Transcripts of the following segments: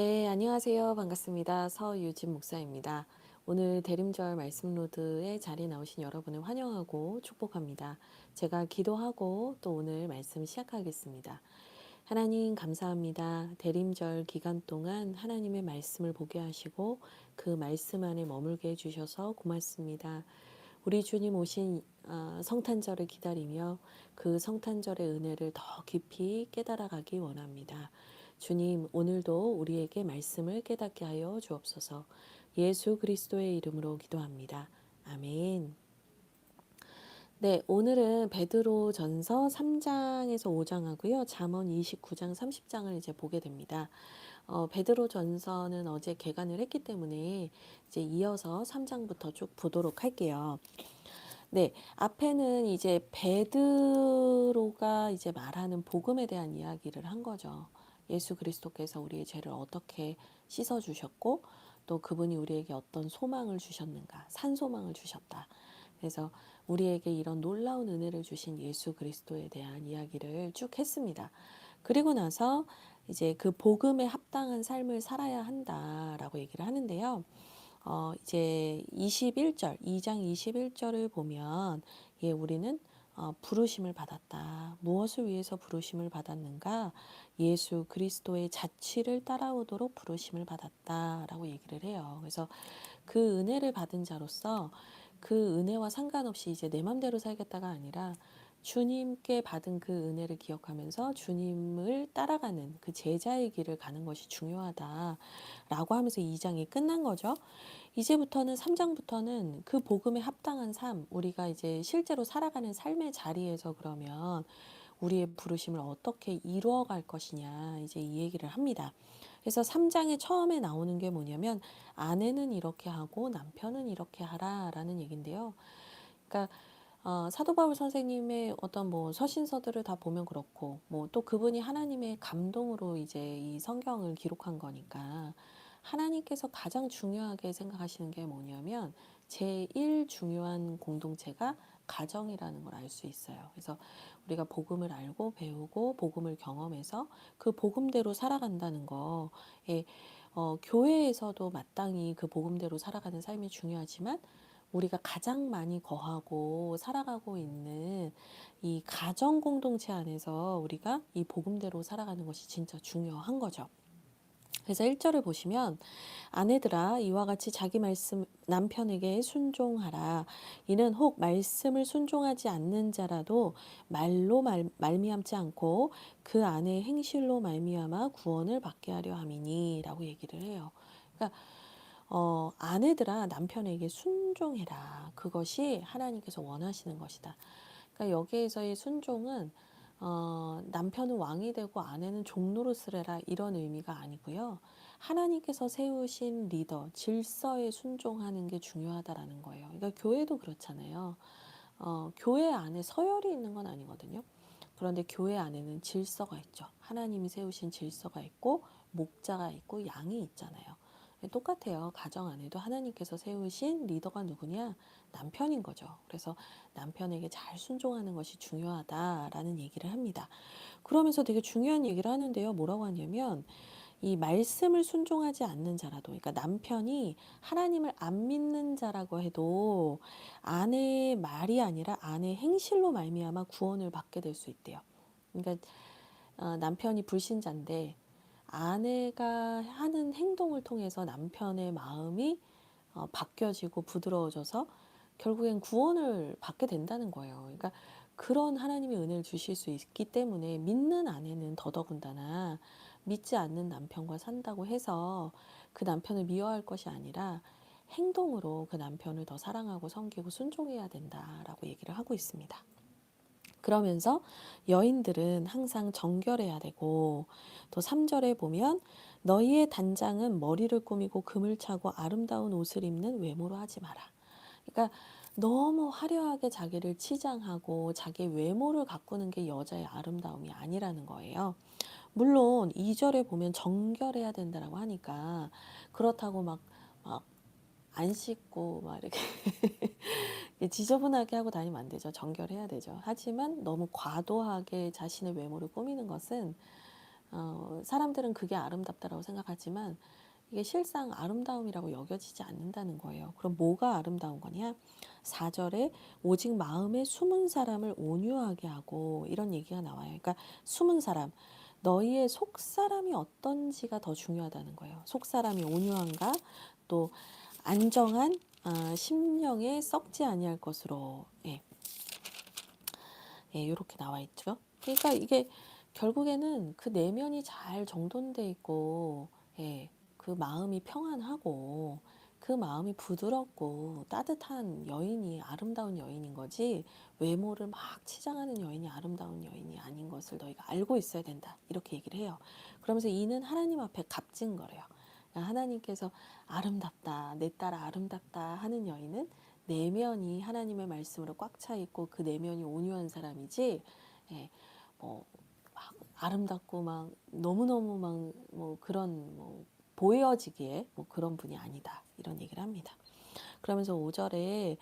네, 안녕하세요. 반갑습니다. 서유진 목사입니다. 오늘 대림절 말씀 로드에 자리에 나오신 여러분을 환영하고 축복합니다. 제가 기도하고 또 오늘 말씀 시작하겠습니다. 하나님 감사합니다. 대림절 기간 동안 하나님의 말씀을 보게 하시고 그 말씀 안에 머물게 해주셔서 고맙습니다. 우리 주님 오신 성탄절을 기다리며 그 성탄절의 은혜를 더 깊이 깨달아가기 원합니다. 주님, 오늘도 우리에게 말씀을 깨닫게 하여 주옵소서. 예수 그리스도의 이름으로 기도합니다. 아멘. 네, 오늘은 베드로전서 3장에서 5장 하고요. 잠언 29장 30장을 이제 보게 됩니다. 베드로전서는 어제 개관을 했기 때문에 이제 이어서 3장부터 쭉 보도록 할게요. 네, 앞에는 이제 베드로가 이제 말하는 복음에 대한 이야기를 한 거죠. 예수 그리스도께서 우리의 죄를 어떻게 씻어 주셨고 또 그분이 우리에게 어떤 소망을 주셨는가, 산소망을 주셨다. 그래서 우리에게 이런 놀라운 은혜를 주신 예수 그리스도에 대한 이야기를 쭉 했습니다. 그리고 나서 이제 그 복음에 합당한 삶을 살아야 한다라고 얘기를 하는데요. 이제 21절, 2장 21절을 보면, 예, 우리는 부르심을 받았다. 무엇을 위해서 부르심을 받았는가? 예수 그리스도의 자취를 따라오도록 부르심을 받았다라고 얘기를 해요. 그래서 그 은혜를 받은 자로서 그 은혜와 상관없이 이제 내 맘대로 살겠다가 아니라 주님께 받은 그 은혜를 기억하면서 주님을 따라가는 그 제자의 길을 가는 것이 중요하다라고 하면서 2장이 끝난 거죠. 이제부터는 3장부터는 그 복음에 합당한 삶, 우리가 이제 실제로 살아가는 삶의 자리에서 그러면 우리의 부르심을 어떻게 이루어갈 것이냐, 이제 이 얘기를 합니다. 그래서 3장에 처음에 나오는 게 뭐냐면 아내는 이렇게 하고 남편은 이렇게 하라라는 얘긴데요. 그러니까 사도 바울 선생님의 어떤 뭐 서신서들을 다 보면 그렇고 뭐 또 그분이 하나님의 감동으로 이제 이 성경을 기록한 거니까 하나님께서 가장 중요하게 생각하시는 게 뭐냐면 제일 중요한 공동체가 가정이라는 걸 알 수 있어요. 그래서 우리가 복음을 알고 배우고 복음을 경험해서 그 복음대로 살아간다는 거에 교회에서도 마땅히 그 복음대로 살아가는 삶이 중요하지만 우리가 가장 많이 거하고 살아가고 있는 이 가정 공동체 안에서 우리가 이 복음대로 살아가는 것이 진짜 중요한 거죠. 그래서 1절을 보시면 아내들아 이와 같이 자기 말씀 남편에게 순종하라. 이는 혹 말씀을 순종하지 않는 자라도 말로 말미암지 않고 그 아내의 행실로 말미암아 구원을 받게 하려 함이니라고 얘기를 해요. 그러니까 아내들아 남편에게 순종해라. 그것이 하나님께서 원하시는 것이다. 그러니까 여기에서의 순종은 남편은 왕이 되고 아내는 종노릇을 해라 이런 의미가 아니고요. 하나님께서 세우신 리더, 질서에 순종하는 게 중요하다라는 거예요. 그러니까 교회도 그렇잖아요. 교회 안에 서열이 있는 건 아니거든요. 그런데 교회 안에는 질서가 있죠. 하나님이 세우신 질서가 있고 목자가 있고 양이 있잖아요. 똑같아요. 가정 안에도 하나님께서 세우신 리더가 누구냐? 남편인 거죠. 그래서 남편에게 잘 순종하는 것이 중요하다라는 얘기를 합니다. 그러면서 되게 중요한 얘기를 하는데요. 뭐라고 하냐면 이 말씀을 순종하지 않는 자라도, 그러니까 남편이 하나님을 안 믿는 자라고 해도 아내의 말이 아니라 아내의 행실로 말미암아 구원을 받게 될 수 있대요. 그러니까 남편이 불신자인데 아내가 하는 행동을 통해서 남편의 마음이 바뀌어지고 부드러워져서 결국엔 구원을 받게 된다는 거예요. 그러니까 그런 하나님의 은혜를 주실 수 있기 때문에 믿는 아내는 더더군다나 믿지 않는 남편과 산다고 해서 그 남편을 미워할 것이 아니라 행동으로 그 남편을 더 사랑하고 섬기고 순종해야 된다라고 얘기를 하고 있습니다. 그러면서 여인들은 항상 정결해야 되고 또 3절에 보면 너희의 단장은 머리를 꾸미고 금을 차고 아름다운 옷을 입는 외모로 하지 마라. 그러니까 너무 화려하게 자기를 치장하고 자기 외모를 가꾸는 게 여자의 아름다움이 아니라는 거예요. 물론 2절에 보면 정결해야 된다라고 하니까 그렇다고 막 안 씻고 막 이렇게 지저분하게 하고 다니면 안 되죠. 정결해야 되죠. 하지만 너무 과도하게 자신의 외모를 꾸미는 것은 사람들은 그게 아름답다라고 생각하지만 이게 실상 아름다움이라고 여겨지지 않는다는 거예요. 그럼 뭐가 아름다운 거냐? 4절에 오직 마음에 숨은 사람을 온유하게 하고 이런 얘기가 나와요. 그러니까 숨은 사람, 너희의 속사람이 어떤지가 더 중요하다는 거예요. 속사람이 온유한가? 또 안정한 심령에 썩지 아니할 것으로 이렇게 나와 있죠. 그러니까 이게 결국에는 그 내면이 잘 정돈돼 있고 그 마음이 평안하고 그 마음이 부드럽고 따뜻한 여인이 아름다운 여인인 거지 외모를 막 치장하는 여인이 아름다운 여인이 아닌 것을 너희가 알고 있어야 된다. 이렇게 얘기를 해요. 그러면서 이는 하나님 앞에 값진 거래요. 그러니까 하나님께서 아름답다, 내 딸아 아름답다 하는 여인은 내면이 하나님의 말씀으로 꽉 차 있고 그 내면이 온유한 사람이지 뭐 막 아름답고 막 너무너무 막 뭐 그런 뭐 보여지기에 뭐 그런 분이 아니다. 이런 얘기를 합니다. 그러면서 5절에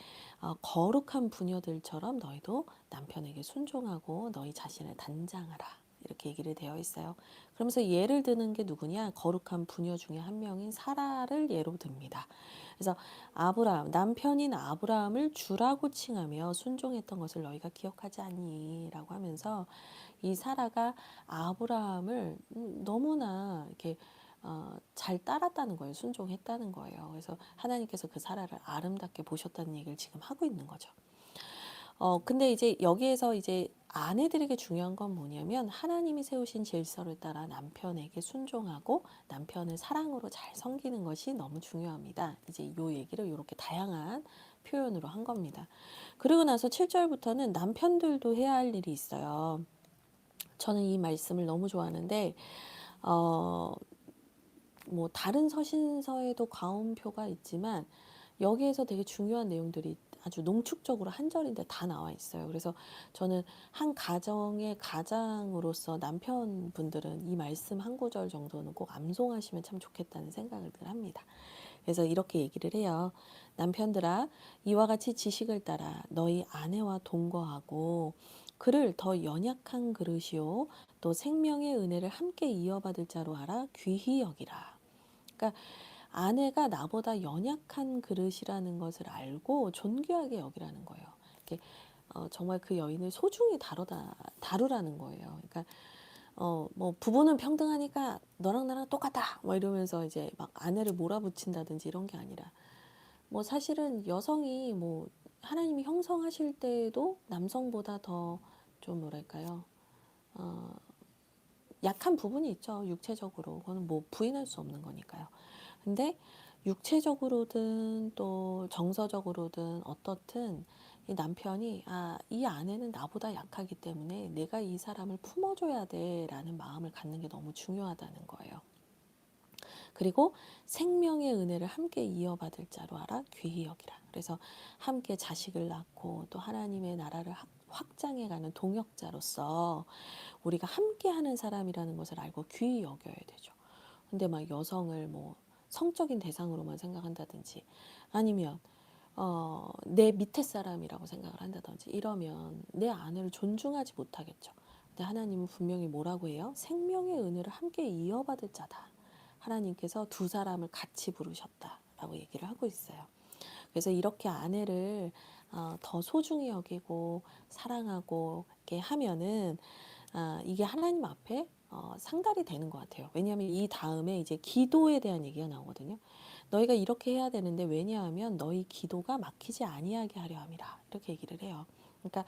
거룩한 부녀들처럼 너희도 남편에게 순종하고 너희 자신을 단장하라. 이렇게 얘기를 되어 있어요. 그러면서 예를 드는 게 누구냐? 거룩한 부녀 중에 한 명인 사라를 예로 듭니다. 그래서 아브라함, 남편인 아브라함을 주라고 칭하며 순종했던 것을 너희가 기억하지 않니? 라고 하면서 이 사라가 아브라함을 너무나 이렇게 잘 따랐다는 거예요. 순종했다는 거예요. 그래서 하나님께서 그 사라를 아름답게 보셨다는 얘기를 지금 하고 있는 거죠. 근데 이제 여기에서 이제 아내들에게 중요한 건 뭐냐면 하나님이 세우신 질서를 따라 남편에게 순종하고 남편을 사랑으로 잘 섬기는 것이 너무 중요합니다. 이제 이 얘기를 이렇게 다양한 표현으로 한 겁니다. 그리고 나서 7절부터는 남편들도 해야 할 일이 있어요. 저는 이 말씀을 너무 좋아하는데 뭐 다른 서신서에도 과음표가 있지만 여기에서 되게 중요한 내용들이 아주 농축적으로 한 절인데 다 나와 있어요. 그래서 저는 한 가정의 가장으로서 남편분들은 이 말씀 한 구절 정도는 꼭 암송하시면 참 좋겠다는 생각을 합니다. 그래서 이렇게 얘기를 해요. 남편들아, 이와 같이 지식을 따라 너희 아내와 동거하고 그를 더 연약한 그릇이요 또 생명의 은혜를 함께 이어받을 자로 알아 귀히 여기라. 그러니까 아내가 나보다 연약한 그릇이라는 것을 알고 존귀하게 여기라는 거예요. 이렇게 정말 그 여인을 소중히 다루라는 거예요. 그러니까 뭐 부부는 평등하니까 너랑 나랑 똑같다 뭐 이러면서 이제 막 아내를 몰아붙인다든지 이런 게 아니라 뭐 사실은 여성이 뭐 하나님이 형성하실 때에도 남성보다 더 좀 뭐랄까요 약한 부분이 있죠. 육체적으로 그거는 뭐 부인할 수 없는 거니까요. 근데 육체적으로든 또 정서적으로든 어떻든 이 남편이 이 아내는 나보다 약하기 때문에 내가 이 사람을 품어줘야 돼라는 마음을 갖는 게 너무 중요하다는 거예요. 그리고 생명의 은혜를 함께 이어받을 자로 알아 귀히 여기라. 그래서 함께 자식을 낳고 또 하나님의 나라를 확장해가는 동역자로서 우리가 함께하는 사람이라는 것을 알고 귀히 여겨야 되죠. 근데 막 여성을 뭐 성적인 대상으로만 생각한다든지 아니면 내 밑에 사람이라고 생각을 한다든지 이러면 내 아내를 존중하지 못하겠죠. 근데 하나님은 분명히 뭐라고 해요? 생명의 은혜를 함께 이어받을 자다. 하나님께서 두 사람을 같이 부르셨다라고 얘기를 하고 있어요. 그래서 이렇게 아내를 더 소중히 여기고 사랑하고 이렇게 하면은 이게 하나님 앞에 상달이 되는 것 같아요. 왜냐하면 이 다음에 이제 기도에 대한 얘기가 나오거든요. 너희가 이렇게 해야 되는데 왜냐하면 너희 기도가 막히지 아니하게 하려 함이라 이렇게 얘기를 해요. 그러니까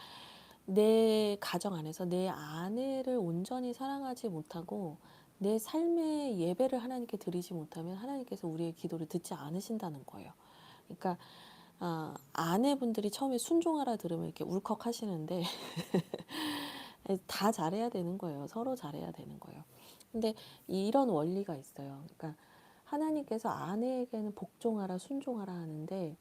내 가정 안에서 내 아내를 온전히 사랑하지 못하고 내 삶의 예배를 하나님께 드리지 못하면 하나님께서 우리의 기도를 듣지 않으신다는 거예요. 그러니까 아내분들이 처음에 순종하라 들으면 이렇게 울컥 하시는데 다 잘해야 되는 거예요. 서로 잘해야 되는 거예요. 근데 이런 원리가 있어요. 그러니까 하나님께서 아내에게는 복종하라, 순종하라 하는데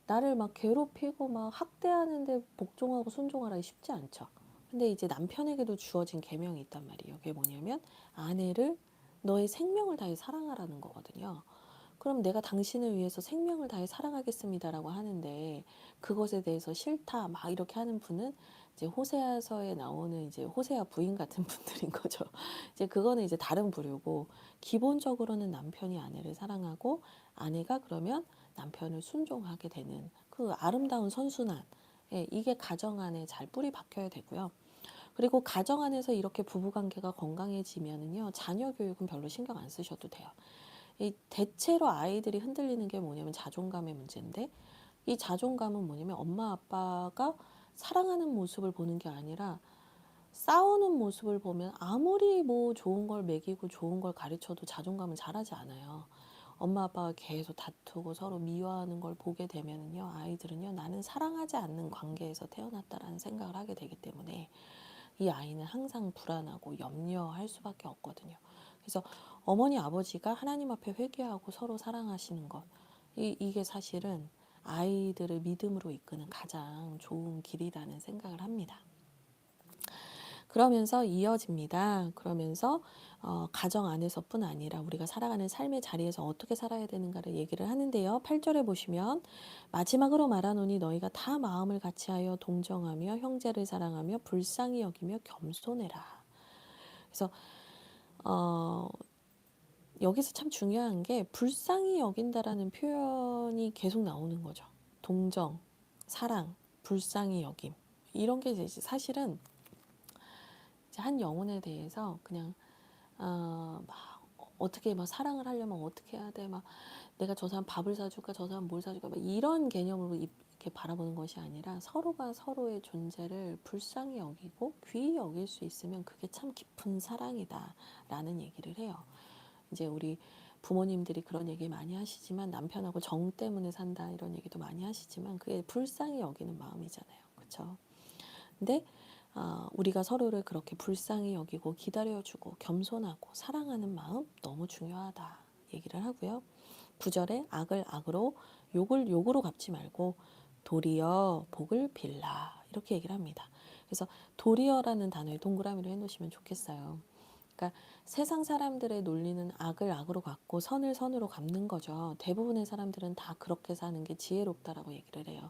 나를 막 괴롭히고 막 학대하는데 복종하고 순종하라 쉽지 않죠. 근데 이제 남편에게도 주어진 계명이 있단 말이에요. 그게 뭐냐면 아내를 너의 생명을 다해 사랑하라는 거거든요. 그럼 내가 당신을 위해서 생명을 다해 살아가겠습니다라고 하는데 그것에 대해서 싫다 막 이렇게 하는 분은 이제 호세아서에 나오는 이제 호세아 부인 같은 분들인 거죠. 이제 그거는 이제 다른 부류고 기본적으로는 남편이 아내를 사랑하고 아내가 그러면 남편을 순종하게 되는 그 아름다운 선순환. 예, 이게 가정 안에 잘 뿌리 박혀야 되고요. 그리고 가정 안에서 이렇게 부부 관계가 건강해지면은요, 자녀 교육은 별로 신경 안 쓰셔도 돼요. 이 대체로 아이들이 흔들리는 게 뭐냐면 자존감의 문제인데, 이 자존감은 뭐냐면 엄마 아빠가 사랑하는 모습을 보는 게 아니라 싸우는 모습을 보면 아무리 뭐 좋은 걸 먹이고 좋은 걸 가르쳐도 자존감은 자라지 않아요. 엄마 아빠가 계속 다투고 서로 미워하는 걸 보게 되면은요, 아이들은요, 나는 사랑하지 않는 관계에서 태어났다라는 생각을 하게 되기 때문에 이 아이는 항상 불안하고 염려할 수밖에 없거든요. 그래서 어머니 아버지가 하나님 앞에 회개하고 서로 사랑하시는 것, 이게 사실은 아이들을 믿음으로 이끄는 가장 좋은 길이라는 생각을 합니다. 그러면서 이어집니다. 그러면서 가정 안에서뿐 아니라 우리가 살아가는 삶의 자리에서 어떻게 살아야 되는가를 얘기를 하는데요. 8절에 보시면 마지막으로 말하노니 너희가 다 마음을 같이하여 동정하며 형제를 사랑하며 불쌍히 여기며 겸손해라. 그래서 어, 여기서 참 중요한 게 불쌍히 여긴다라는 표현이 계속 나오는 거죠. 동정, 사랑, 불쌍히 여김. 이런 게 이제 사실은 이제 한 영혼에 대해서 그냥 막 어떻게 막 사랑을 하려면 어떻게 해야 돼? 막 내가 저 사람 밥을 사줄까? 저 사람 뭘 사줄까? 막 이런 개념으로 이렇게 바라보는 것이 아니라 서로가 서로의 존재를 불쌍히 여기고 귀히 여길 수 있으면 그게 참 깊은 사랑이다라는 얘기를 해요. 이제 우리 부모님들이 그런 얘기 많이 하시지만 남편하고 정 때문에 산다 이런 얘기도 많이 하시지만 그게 불쌍히 여기는 마음이잖아요. 그렇죠? 근데 우리가 서로를 그렇게 불쌍히 여기고 기다려주고 겸손하고 사랑하는 마음 너무 중요하다 얘기를 하고요. 9절에 악을 악으로 욕을 욕으로 갚지 말고 도리어 복을 빌라 이렇게 얘기를 합니다. 그래서 도리어라는 단어에 동그라미를 해놓으시면 좋겠어요. 그러니까 세상 사람들의 논리는 악을 악으로 갚고 선을 선으로 갚는 거죠. 대부분의 사람들은 다 그렇게 사는 게 지혜롭다라고 얘기를 해요.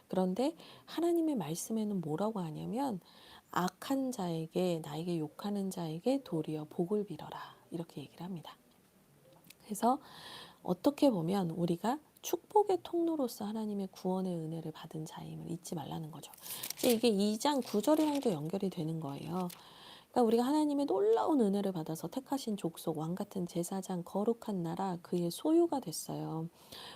그런데 하나님의 말씀에는 뭐라고 하냐면 악한 자에게 나에게 욕하는 자에게 도리어 복을 빌어라 이렇게 얘기를 합니다. 그래서 어떻게 보면 우리가 축복의 통로로서 하나님의 구원의 은혜를 받은 자임을 잊지 말라는 거죠. 이게 2장 9절이랑도 연결이 되는 거예요. 그러니까 우리가 하나님의 놀라운 은혜를 받아서 택하신 족속, 왕같은 제사장, 거룩한 나라, 그의 소유가 됐어요.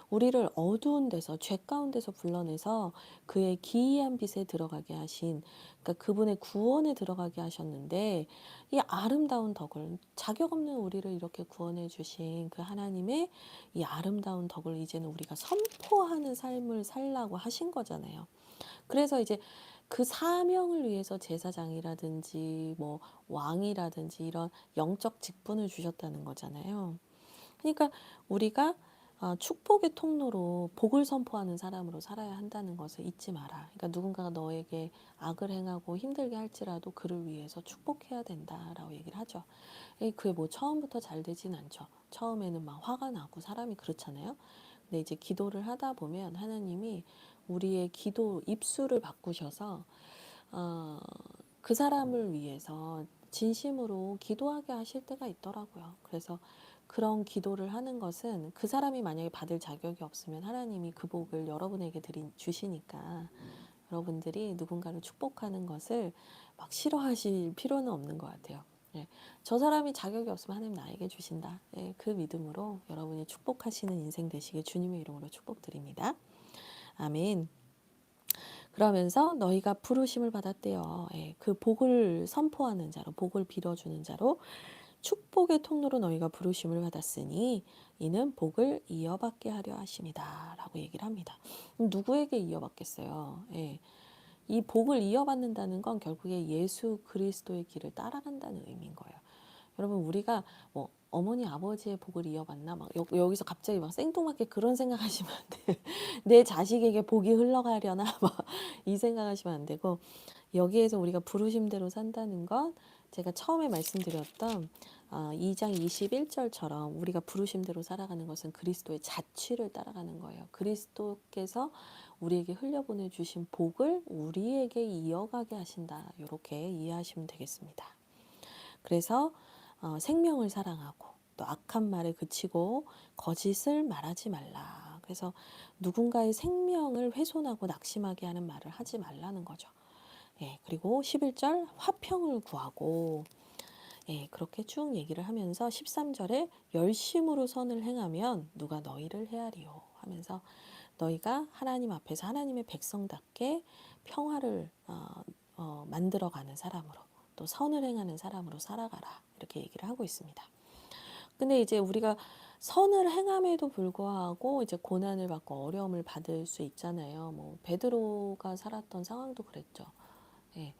우리를 어두운 데서, 죄 가운데서 불러내서 그의 기이한 빛에 들어가게 하신, 그러니까 그분의 구원에 들어가게 하셨는데, 이 아름다운 덕을, 자격 없는 우리를 이렇게 구원해 주신 그 하나님의 이 아름다운 덕을 이제는 우리가 선포하는 삶을 살라고 하신 거잖아요. 그래서 이제 그 사명을 위해서 제사장이라든지 뭐 왕이라든지 이런 영적 직분을 주셨다는 거잖아요. 그러니까 우리가 축복의 통로로 복을 선포하는 사람으로 살아야 한다는 것을 잊지 마라. 그러니까 누군가가 너에게 악을 행하고 힘들게 할지라도 그를 위해서 축복해야 된다라고 얘기를 하죠. 그게 뭐 처음부터 잘 되진 않죠. 처음에는 막 화가 나고 사람이 그렇잖아요. 근데 이제 기도를 하다 보면 하나님이 우리의 기도 입술을 바꾸셔서 어, 그 사람을 위해서 진심으로 기도하게 하실 때가 있더라고요. 그래서 그런 기도를 하는 것은 그 사람이 만약에 받을 자격이 없으면 하나님이 그 복을 여러분에게 주시니까 여러분들이 누군가를 축복하는 것을 막 싫어하실 필요는 없는 것 같아요. 예, 저 사람이 자격이 없으면 하나님 나에게 주신다. 예, 그 믿음으로 여러분이 축복하시는 인생 되시길 주님의 이름으로 축복드립니다. 아멘. 그러면서 너희가 부르심을 받았대요. 예, 그 복을 선포하는 자로, 복을 빌어주는 자로 축복의 통로로 너희가 부르심을 받았으니 이는 복을 이어받게 하려 하심이다 라고 얘기를 합니다. 누구에게 이어받겠어요? 예, 이 복을 이어받는다는 건 결국에 예수 그리스도의 길을 따라간다는 의미인 거예요. 여러분 우리가 뭐 어머니 아버지의 복을 이어받나 막 여기서 갑자기 막 생뚱맞게 그런 생각하시면 안 돼요. 내 자식에게 복이 흘러가려나 막 이 생각하시면 안 되고 여기에서 우리가 부르심대로 산다는 건 제가 처음에 말씀드렸던 2장 21절처럼 우리가 부르심대로 살아가는 것은 그리스도의 자취를 따라가는 거예요. 그리스도께서 우리에게 흘려보내 주신 복을 우리에게 이어가게 하신다. 이렇게 이해하시면 되겠습니다. 그래서 생명을 사랑하고 또 악한 말에 그치고 거짓을 말하지 말라. 그래서 누군가의 생명을 훼손하고 낙심하게 하는 말을 하지 말라는 거죠. 예, 그리고 11절 화평을 구하고, 예, 그렇게 쭉 얘기를 하면서 13절에 열심으로 선을 행하면 누가 너희를 헤아리요 하면서 너희가 하나님 앞에서 하나님의 백성답게 평화를 만들어가는 사람으로 또 선을 행하는 사람으로 살아가라 이렇게 얘기를 하고 있습니다. 근데 이제 우리가 선을 행함에도 불구하고 이제 고난을 받고 어려움을 받을 수 있잖아요. 뭐 베드로가 살았던 상황도 그랬죠. 예.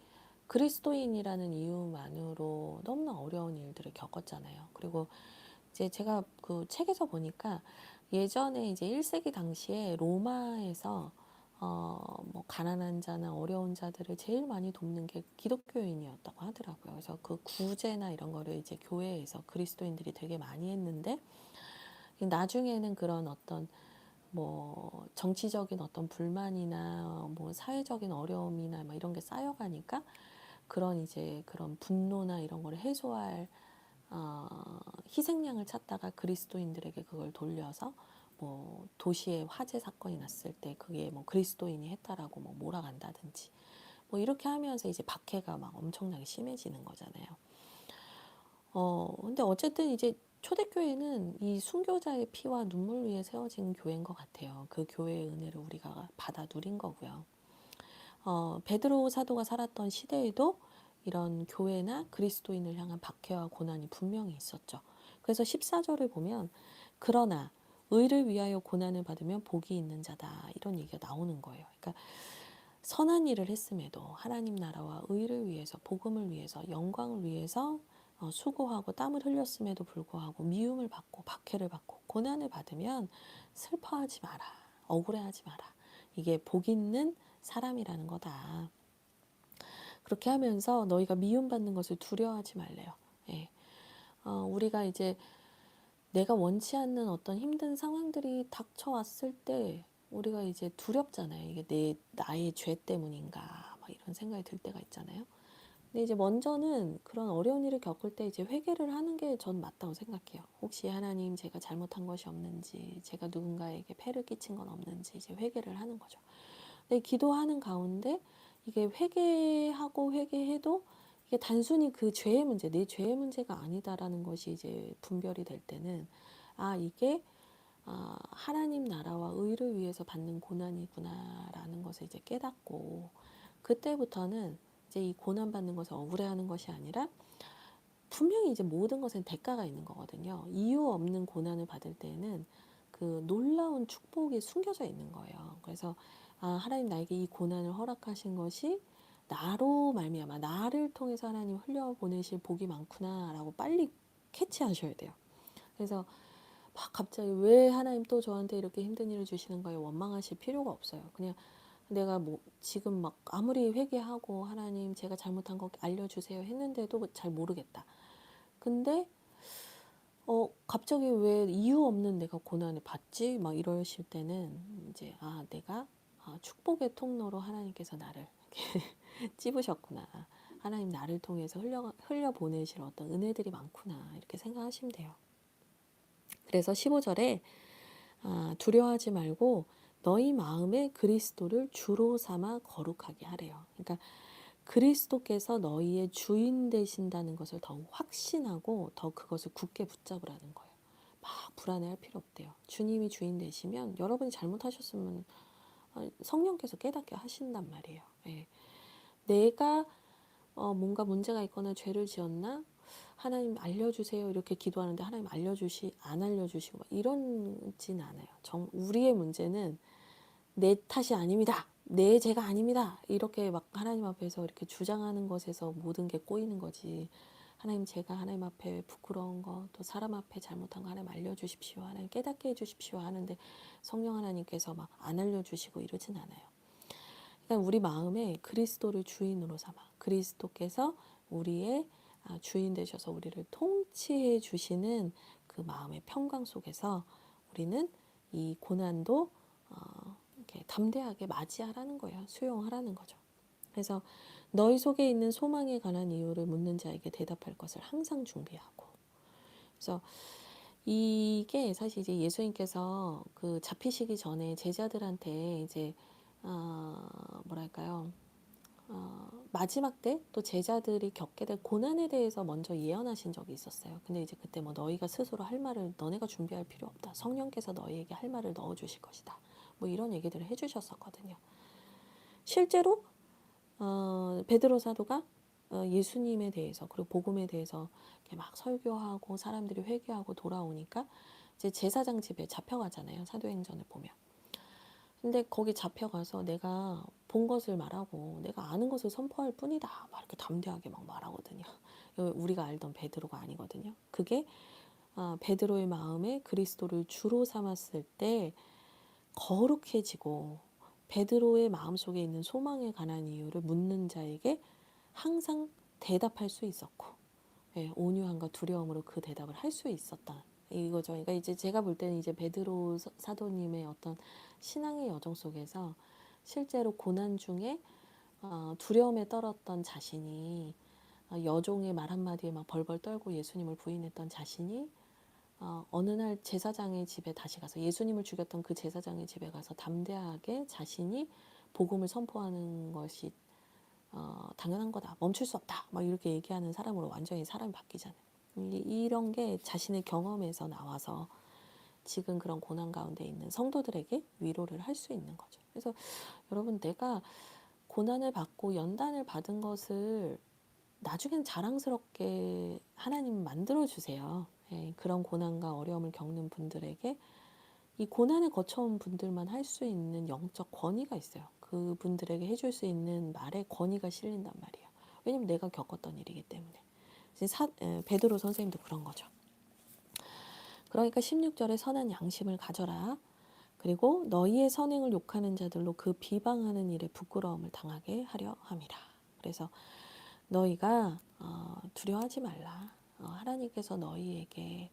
그리스도인이라는 이유만으로 너무나 어려운 일들을 겪었잖아요. 그리고 이제 제가 그 책에서 보니까 예전에 이제 1세기 당시에 로마에서 뭐 가난한 자나 어려운 자들을 제일 많이 돕는 게 기독교인이었다고 하더라고요. 그래서 그 구제나 이런 거를 이제 교회에서 그리스도인들이 되게 많이 했는데 나중에는 그런 어떤 뭐 정치적인 어떤 불만이나 뭐 사회적인 어려움이나 막 이런 게 쌓여가니까 그런 이제 그런 분노나 이런 거를 해소할 희생양을 찾다가 그리스도인들에게 그걸 돌려서 뭐 도시에 화재 사건이 났을 때 그게 뭐 그리스도인이 했다라고 뭐 몰아간다든지 뭐 이렇게 하면서 이제 박해가 막 엄청나게 심해지는 거잖아요. 근데 어쨌든 이제 초대교회는 이 순교자의 피와 눈물 위에 세워진 교회인 것 같아요. 그 교회의 은혜를 우리가 받아 누린 거고요. 베드로 사도가 살았던 시대에도 이런 교회나 그리스도인을 향한 박해와 고난이 분명히 있었죠. 그래서 14절을 보면 그러나 의를 위하여 고난을 받으면 복이 있는 자다 이런 얘기가 나오는 거예요. 그러니까 선한 일을 했음에도 하나님 나라와 의를 위해서 복음을 위해서 영광을 위해서 수고하고 땀을 흘렸음에도 불구하고 미움을 받고 박해를 받고 고난을 받으면 슬퍼하지 마라. 억울해하지 마라. 이게 복 있는 사람이라는 거다. 그렇게 하면서 너희가 미움받는 것을 두려워하지 말래요. 예. 우리가 이제 내가 원치 않는 어떤 힘든 상황들이 닥쳐왔을 때 우리가 이제 두렵잖아요. 이게 나의 죄 때문인가 막 이런 생각이 들 때가 있잖아요. 근데 이제 먼저는 그런 어려운 일을 겪을 때 이제 회개를 하는 게 전 맞다고 생각해요. 혹시 하나님 제가 잘못한 것이 없는지, 제가 누군가에게 폐를 끼친 건 없는지 이제 회개를 하는 거죠. 근데 기도하는 가운데 이게 회개하고 회개해도 이게 단순히 그 죄의 문제, 내 죄의 문제가 아니다라는 것이 이제 분별이 될 때는 이게 하나님 나라와 의를 위해서 받는 고난이구나라는 것을 이제 깨닫고 그때부터는 이제 이 고난 받는 것을 억울해하는 것이 아니라 분명히 이제 모든 것엔 대가가 있는 거거든요. 이유 없는 고난을 받을 때에는 그 놀라운 축복이 숨겨져 있는 거예요. 그래서 하나님 나에게 이 고난을 허락하신 것이 나로 말미암아 나를 통해서 하나님 흘려보내실 복이 많구나라고 빨리 캐치하셔야 돼요. 그래서 막 갑자기 왜 하나님 또 저한테 이렇게 힘든 일을 주시는 거에 원망하실 필요가 없어요. 그냥 내가 뭐 지금 막 아무리 회개하고 하나님 제가 잘못한 거 알려주세요 했는데도 잘 모르겠다. 근데 갑자기 왜 이유 없는 내가 고난을 받지? 막 이러실 때는 이제 내가 축복의 통로로 하나님께서 나를 이렇게 찝으셨구나. 하나님 나를 통해서 흘려 보내실 어떤 은혜들이 많구나. 이렇게 생각하시면 돼요. 그래서 15절에 두려워하지 말고 너희 마음에 그리스도를 주로 삼아 거룩하게 하래요. 그러니까 그리스도께서 너희의 주인 되신다는 것을 더욱 확신하고 더 그것을 굳게 붙잡으라는 거예요. 막 불안해할 필요 없대요. 주님이 주인 되시면 여러분이 잘못하셨으면 성령께서 깨닫게 하신단 말이에요. 예. 내가 뭔가 문제가 있거나 죄를 지었나? 하나님 알려주세요 이렇게 기도하는데 하나님 안 알려주시고 막 이런진 않아요. 우리의 문제는 내 탓이 아닙니다. 내 죄가 아닙니다. 이렇게 막 하나님 앞에서 이렇게 주장하는 것에서 모든 게 꼬이는 거지. 하나님 제가 하나님 앞에 부끄러운 거 또 사람 앞에 잘못한 거 하나님 알려주십시오. 하나님 깨닫게 해주십시오 하는데 성령 하나님께서 막 안 알려주시고 이러진 않아요. 그러니까 우리 마음에 그리스도를 주인으로 삼아 그리스도께서 우리의 주인 되셔서 우리를 통치해 주시는 그 마음의 평강 속에서 우리는 이 고난도 이렇게 담대하게 맞이하라는 거예요. 수용하라는 거죠. 그래서 너희 속에 있는 소망에 관한 이유를 묻는 자에게 대답할 것을 항상 준비하고. 그래서 이게 사실 이제 예수님께서 그 잡히시기 전에 제자들한테 이제 뭐랄까요? 마지막 때 또 제자들이 겪게 될 고난에 대해서 먼저 예언하신 적이 있었어요. 근데 이제 그때 뭐 너희가 스스로 할 말을 너네가 준비할 필요 없다. 성령께서 너희에게 할 말을 넣어 주실 것이다. 뭐 이런 얘기들을 해 주셨었거든요. 실제로 베드로 사도가 예수님에 대해서 그리고 복음에 대해서 이렇게 막 설교하고 사람들이 회개하고 돌아오니까 이제 제사장 집에 잡혀가잖아요. 사도행전을 보면. 근데 거기 잡혀가서 내가 본 것을 말하고 내가 아는 것을 선포할 뿐이다. 막 이렇게 담대하게 막 말하거든요. 우리가 알던 베드로가 아니거든요. 그게 베드로의 마음에 그리스도를 주로 삼았을 때 거룩해지고 베드로의 마음속에 있는 소망에 관한 이유를 묻는 자에게 항상 대답할 수 있었고 온유함과 두려움으로 그 대답을 할 수 있었다. 이거죠. 그러니까 이제 제가 볼 때는 이제 베드로 사도님의 어떤 신앙의 여정 속에서 실제로 고난 중에 두려움에 떨었던 자신이 여종의 말 한마디에 막 벌벌 떨고 예수님을 부인했던 자신이 어느 날 제사장의 집에 다시 가서 예수님을 죽였던 그 제사장의 집에 가서 담대하게 자신이 복음을 선포하는 것이 당연한 거다. 멈출 수 없다. 막 이렇게 얘기하는 사람으로 완전히 사람이 바뀌잖아요. 이런 게 자신의 경험에서 나와서 지금 그런 고난 가운데 있는 성도들에게 위로를 할 수 있는 거죠. 그래서 여러분 내가 고난을 받고 연단을 받은 것을 나중엔 자랑스럽게 하나님 만들어주세요. 그런 고난과 어려움을 겪는 분들에게 이 고난을 거쳐온 분들만 할 수 있는 영적 권위가 있어요. 그분들에게 해줄 수 있는 말에 권위가 실린단 말이에요. 왜냐면 내가 겪었던 일이기 때문에. 베드로 선생님도 그런 거죠. 그러니까 16절에 선한 양심을 가져라. 그리고 너희의 선행을 욕하는 자들로 그 비방하는 일에 부끄러움을 당하게 하려 함이라. 그래서 너희가 두려워하지 말라. 하나님께서 너희에게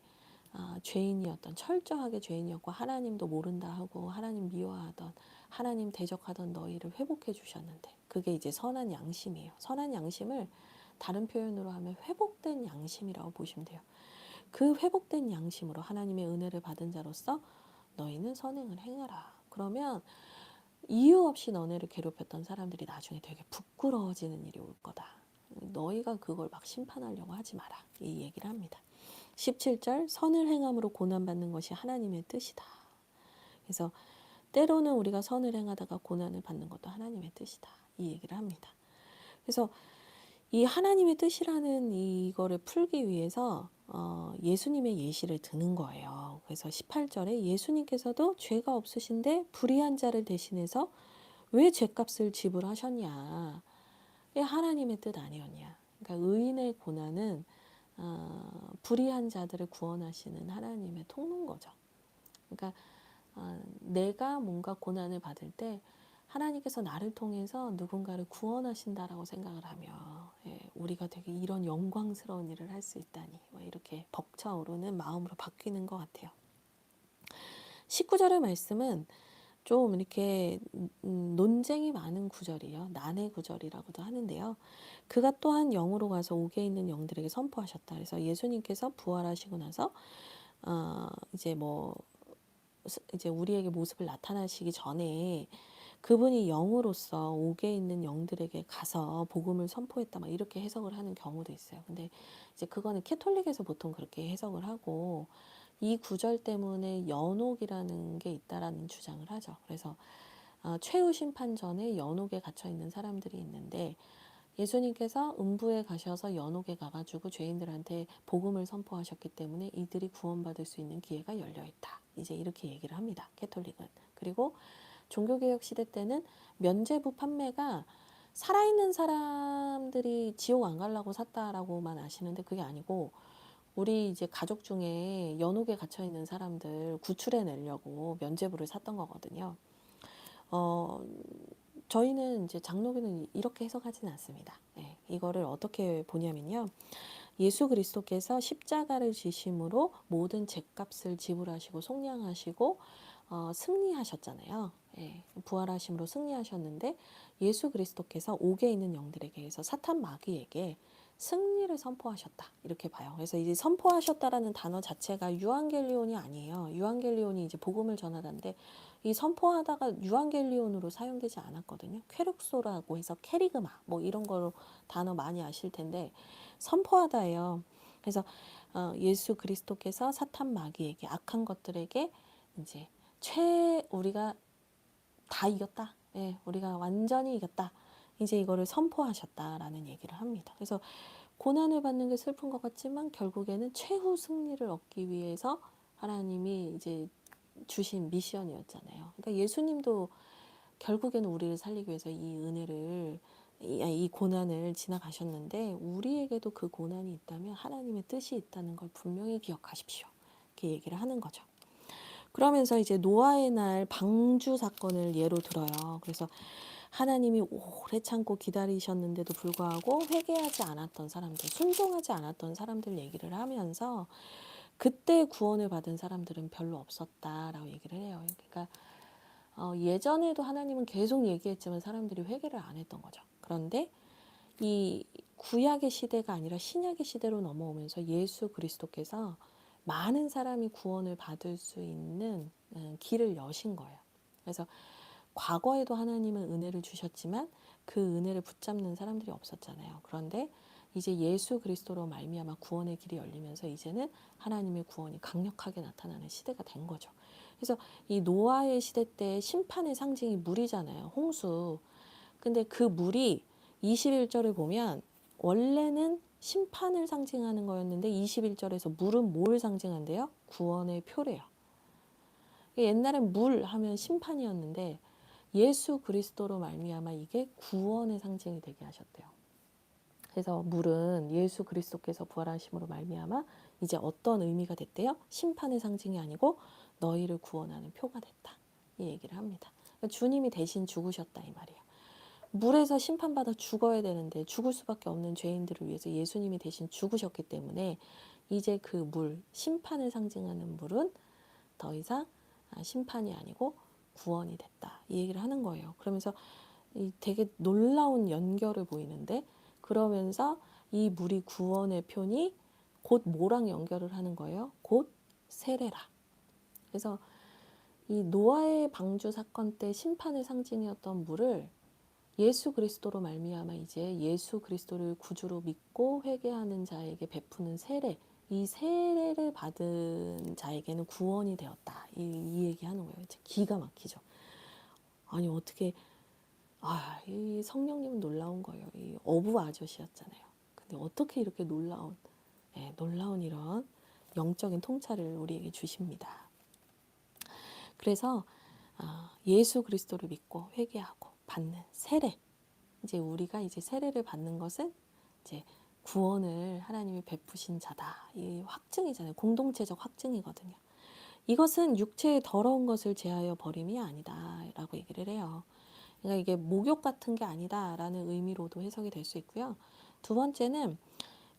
죄인이었던 철저하게 죄인이었고 하나님도 모른다 하고 하나님 미워하던 하나님 대적하던 너희를 회복해 주셨는데 그게 이제 선한 양심이에요. 선한 양심을 다른 표현으로 하면 회복된 양심이라고 보시면 돼요. 그 회복된 양심으로 하나님의 은혜를 받은 자로서 너희는 선행을 행하라. 그러면 이유 없이 너네를 괴롭혔던 사람들이 나중에 되게 부끄러워지는 일이 올 거다. 너희가 그걸 막 심판하려고 하지 마라. 이 얘기를 합니다. 17절 선을 행함으로 고난받는 것이 하나님의 뜻이다. 그래서 때로는 우리가 선을 행하다가 고난을 받는 것도 하나님의 뜻이다. 이 얘기를 합니다. 그래서 이 하나님의 뜻이라는 이거를 풀기 위해서 예수님의 예시를 드는 거예요. 그래서 18절에 예수님께서도 죄가 없으신데 불의한 자를 대신해서 왜 죄값을 지불하셨냐. 왜 하나님의 뜻 아니었냐. 그러니까 의인의 고난은 불의한 자들을 구원하시는 하나님의 통로인 거죠. 그러니까 내가 뭔가 고난을 받을 때 하나님께서 나를 통해서 누군가를 구원하신다라고 생각을 하며 우리가 되게 이런 영광스러운 일을 할 수 있다니 이렇게 벅차오르는 마음으로 바뀌는 것 같아요. 19절의 말씀은 좀 이렇게 논쟁이 많은 구절이에요. 난의 구절이라고도 하는데요. 그가 또한 영으로 가서 옥에 있는 영들에게 선포하셨다. 그래서 예수님께서 부활하시고 나서 이제 우리에게 모습을 나타나시기 전에 그분이 영으로서 옥에 있는 영들에게 가서 복음을 선포했다 막 이렇게 해석을 하는 경우도 있어요. 근데 이제 그거는 캐톨릭에서 보통 그렇게 해석을 하고 이 구절 때문에 연옥이라는 게 있다라는 주장을 하죠. 그래서 최후 심판 전에 연옥에 gat혀 있는 사람들이 있는데 예수님께서 음부에 가셔서 연옥에 가가지고 죄인들한테 복음을 선포하셨기 때문에 이들이 구원받을 수 있는 기회가 열려 있다. 이제 이렇게 얘기를 합니다. 캐톨릭은. 그리고 종교개혁 시대 때는 면죄부 판매가 살아있는 사람들이 지옥 안 가려고 샀다라고만 아시는데 그게 아니고 우리 이제 가족 중에 연옥에 갇혀 있는 사람들 구출해 내려고 면죄부를 샀던 거거든요. 저희는 이제 장로교는 이렇게 해석하지는 않습니다. 이거를 어떻게 보냐면요. 예수 그리스도께서 십자가를 지심으로 모든 죄값을 지불하시고 속량하시고 승리하셨잖아요. 예, 부활하심으로 승리하셨는데 예수 그리스도께서 옥에 있는 영들에게 해서 사탄 마귀에게 승리를 선포하셨다 이렇게 봐요. 그래서 이제 선포하셨다라는 단어 자체가 유앙겔리온이 아니에요. 유앙겔리온이 이제 복음을 전하다인데 이 선포하다가 유앙겔리온으로 사용되지 않았거든요. 쾌룩소라고 해서 캐리그마 뭐 이런 거로 단어 많이 아실 텐데 선포하다예요. 그래서 예수 그리스도께서 사탄 마귀에게 악한 것들에게 이제 우리가 다 이겼다. 예, 우리가 완전히 이겼다. 이제 이거를 선포하셨다라는 얘기를 합니다. 그래서 고난을 받는 게 슬픈 것 같지만 결국에는 최후 승리를 얻기 위해서 하나님이 이제 주신 미션이었잖아요. 그러니까 예수님도 결국에는 우리를 살리기 위해서 이 은혜를 이 고난을 지나가셨는데 우리에게도 그 고난이 있다면 하나님의 뜻이 있다는 걸 분명히 기억하십시오. 이렇게 얘기를 하는 거죠. 그러면서 이제 노아의 날 방주 사건을 예로 들어요. 그래서 하나님이 오래 참고 기다리셨는데도 불구하고 회개하지 않았던 사람들, 순종하지 않았던 사람들 얘기를 하면서 그때 구원을 받은 사람들은 별로 없었다라고 얘기를 해요. 그러니까 예전에도 하나님은 계속 얘기했지만 사람들이 회개를 안 했던 거죠. 그런데 이 구약의 시대가 아니라 신약의 시대로 넘어오면서 예수 그리스도께서 많은 사람이 구원을 받을 수 있는 길을 여신 거예요. 그래서 과거에도 하나님은 은혜를 주셨지만 그 은혜를 붙잡는 사람들이 없었잖아요. 그런데 이제 예수 그리스도로 말미암아 구원의 길이 열리면서 이제는 하나님의 구원이 강력하게 나타나는 시대가 된 거죠. 그래서 이 노아의 시대 때 심판의 상징이 물이잖아요. 홍수. 근데 그 물이 21절을 보면 원래는 심판을 상징하는 거였는데 21절에서 물은 뭘 상징한대요? 구원의 표래요. 옛날엔 물 하면 심판이었는데 예수 그리스도로 말미암아 이게 구원의 상징이 되게 하셨대요. 그래서 물은 예수 그리스도께서 부활하심으로 말미암아 이제 어떤 의미가 됐대요? 심판의 상징이 아니고 너희를 구원하는 표가 됐다. 이 얘기를 합니다. 그러니까 주님이 대신 죽으셨다 이 말이에요. 물에서 심판받아 죽어야 되는데 죽을 수밖에 없는 죄인들을 위해서 예수님이 대신 죽으셨기 때문에 이제 그 물, 심판을 상징하는 물은 더 이상 심판이 아니고 구원이 됐다. 이 얘기를 하는 거예요. 그러면서 되게 놀라운 연결을 보이는데 그러면서 이 물이 구원의 표니 곧 뭐랑 연결을 하는 거예요? 곧 세례라. 그래서 이 노아의 방주 사건 때 심판의 상징이었던 물을 예수 그리스도로 말미암아 이제 예수 그리스도를 구주로 믿고 회개하는 자에게 베푸는 세례, 이 세례를 받은 자에게는 구원이 되었다. 이 얘기하는 거예요. 기가 막히죠. 아니 어떻게 이 성령님은 놀라운 거예요. 이 어부 아저씨였잖아요. 근데 어떻게 이렇게 놀라운 이런 영적인 통찰을 우리에게 주십니다. 그래서 예수 그리스도를 믿고 회개하고 받는 세례. 이제 우리가 이제 세례를 받는 것은 이제 구원을 하나님이 베푸신 자다. 이 확증이잖아요. 공동체적 확증이거든요. 이것은 육체의 더러운 것을 제하여 버림이 아니다라고 얘기를 해요. 그러니까 이게 목욕 같은 게 아니다라는 의미로도 해석이 될 수 있고요. 두 번째는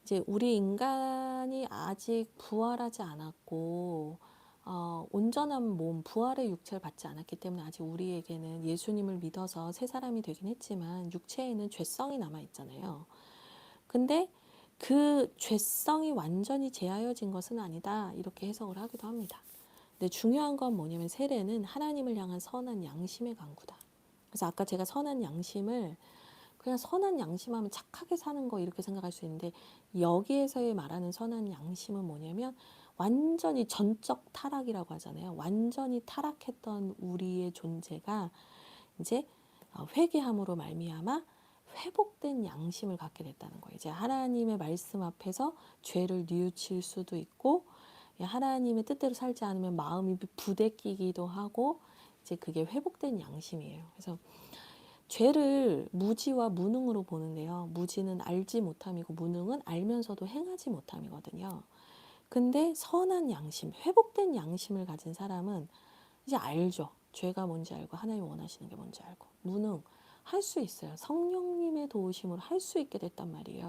이제 우리 인간이 아직 부활하지 않았고 온전한 몸, 부활의 육체를 받지 않았기 때문에 아직 우리에게는 예수님을 믿어서 새 사람이 되긴 했지만 육체에는 죄성이 남아 있잖아요. 근데 그 죄성이 완전히 제하여진 것은 아니다. 이렇게 해석을 하기도 합니다. 근데 중요한 건 뭐냐면 세례는 하나님을 향한 선한 양심의 강구다. 그래서 아까 제가 선한 양심을 그냥 선한 양심하면 착하게 사는 거 이렇게 생각할 수 있는데 여기에서의 말하는 선한 양심은 뭐냐면 완전히 전적 타락이라고 하잖아요. 완전히 타락했던 우리의 존재가 이제 회개함으로 말미암아 회복된 양심을 갖게 됐다는 거예요. 이제 하나님의 말씀 앞에서 죄를 뉘우칠 수도 있고 하나님의 뜻대로 살지 않으면 마음이 부대끼기도 하고 이제 그게 회복된 양심이에요. 그래서 죄를 무지와 무능으로 보는데요. 무지는 알지 못함이고 무능은 알면서도 행하지 못함이거든요. 근데 선한 양심, 회복된 양심을 가진 사람은 이제 알죠. 죄가 뭔지 알고 하나님 원하시는 게 뭔지 알고 무능 할 수 있어요. 성령님의 도우심으로 할 수 있게 됐단 말이에요.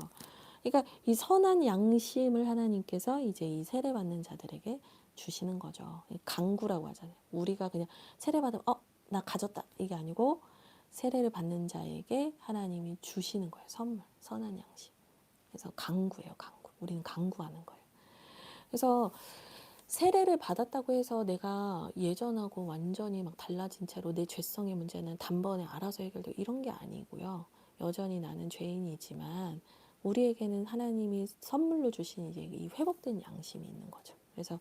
그러니까 이 선한 양심을 하나님께서 이제 이 세례받는 자들에게 주시는 거죠. 강구라고 하잖아요. 우리가 그냥 세례받으면 나 가졌다 이게 아니고 세례를 받는 자에게 하나님이 주시는 거예요. 선물, 선한 양심. 그래서 강구예요. 강구. 우리는 강구하는 거예요. 그래서 세례를 받았다고 해서 내가 예전하고 완전히 막 달라진 채로 내 죄성의 문제는 단번에 알아서 해결되고 이런 게 아니고요. 여전히 나는 죄인이지만 우리에게는 하나님이 선물로 주신 이제 이 회복된 양심이 있는 거죠. 그래서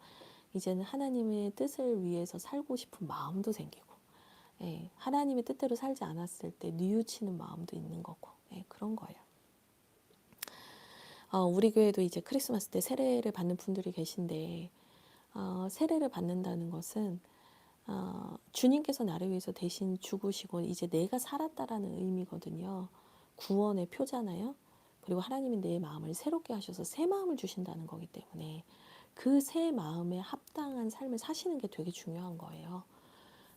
이제는 하나님의 뜻을 위해서 살고 싶은 마음도 생기고, 예, 하나님의 뜻대로 살지 않았을 때 뉘우치는 마음도 있는 거고, 예, 그런 거예요. 우리 교회도 이제 크리스마스 때 세례를 받는 분들이 계신데, 세례를 받는다는 것은 주님께서 나를 위해서 대신 죽으시고 이제 내가 살았다라는 의미거든요. 구원의 표잖아요. 그리고 하나님이 내 마음을 새롭게 하셔서 새 마음을 주신다는 거기 때문에 그 새 마음에 합당한 삶을 사시는 게 되게 중요한 거예요.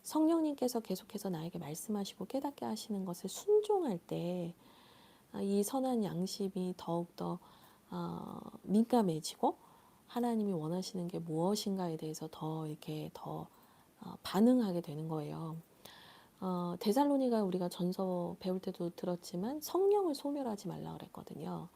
성령님께서 계속해서 나에게 말씀하시고 깨닫게 하시는 것을 순종할 때 이 선한 양심이 더욱더 민감해지고 하나님이 원하시는 게 무엇인가에 대해서 더 이렇게 더 반응하게 되는 거예요. 데살로니가 우리가 전서 배울 때도 들었지만 성령을 소멸하지 말라 그랬거든요.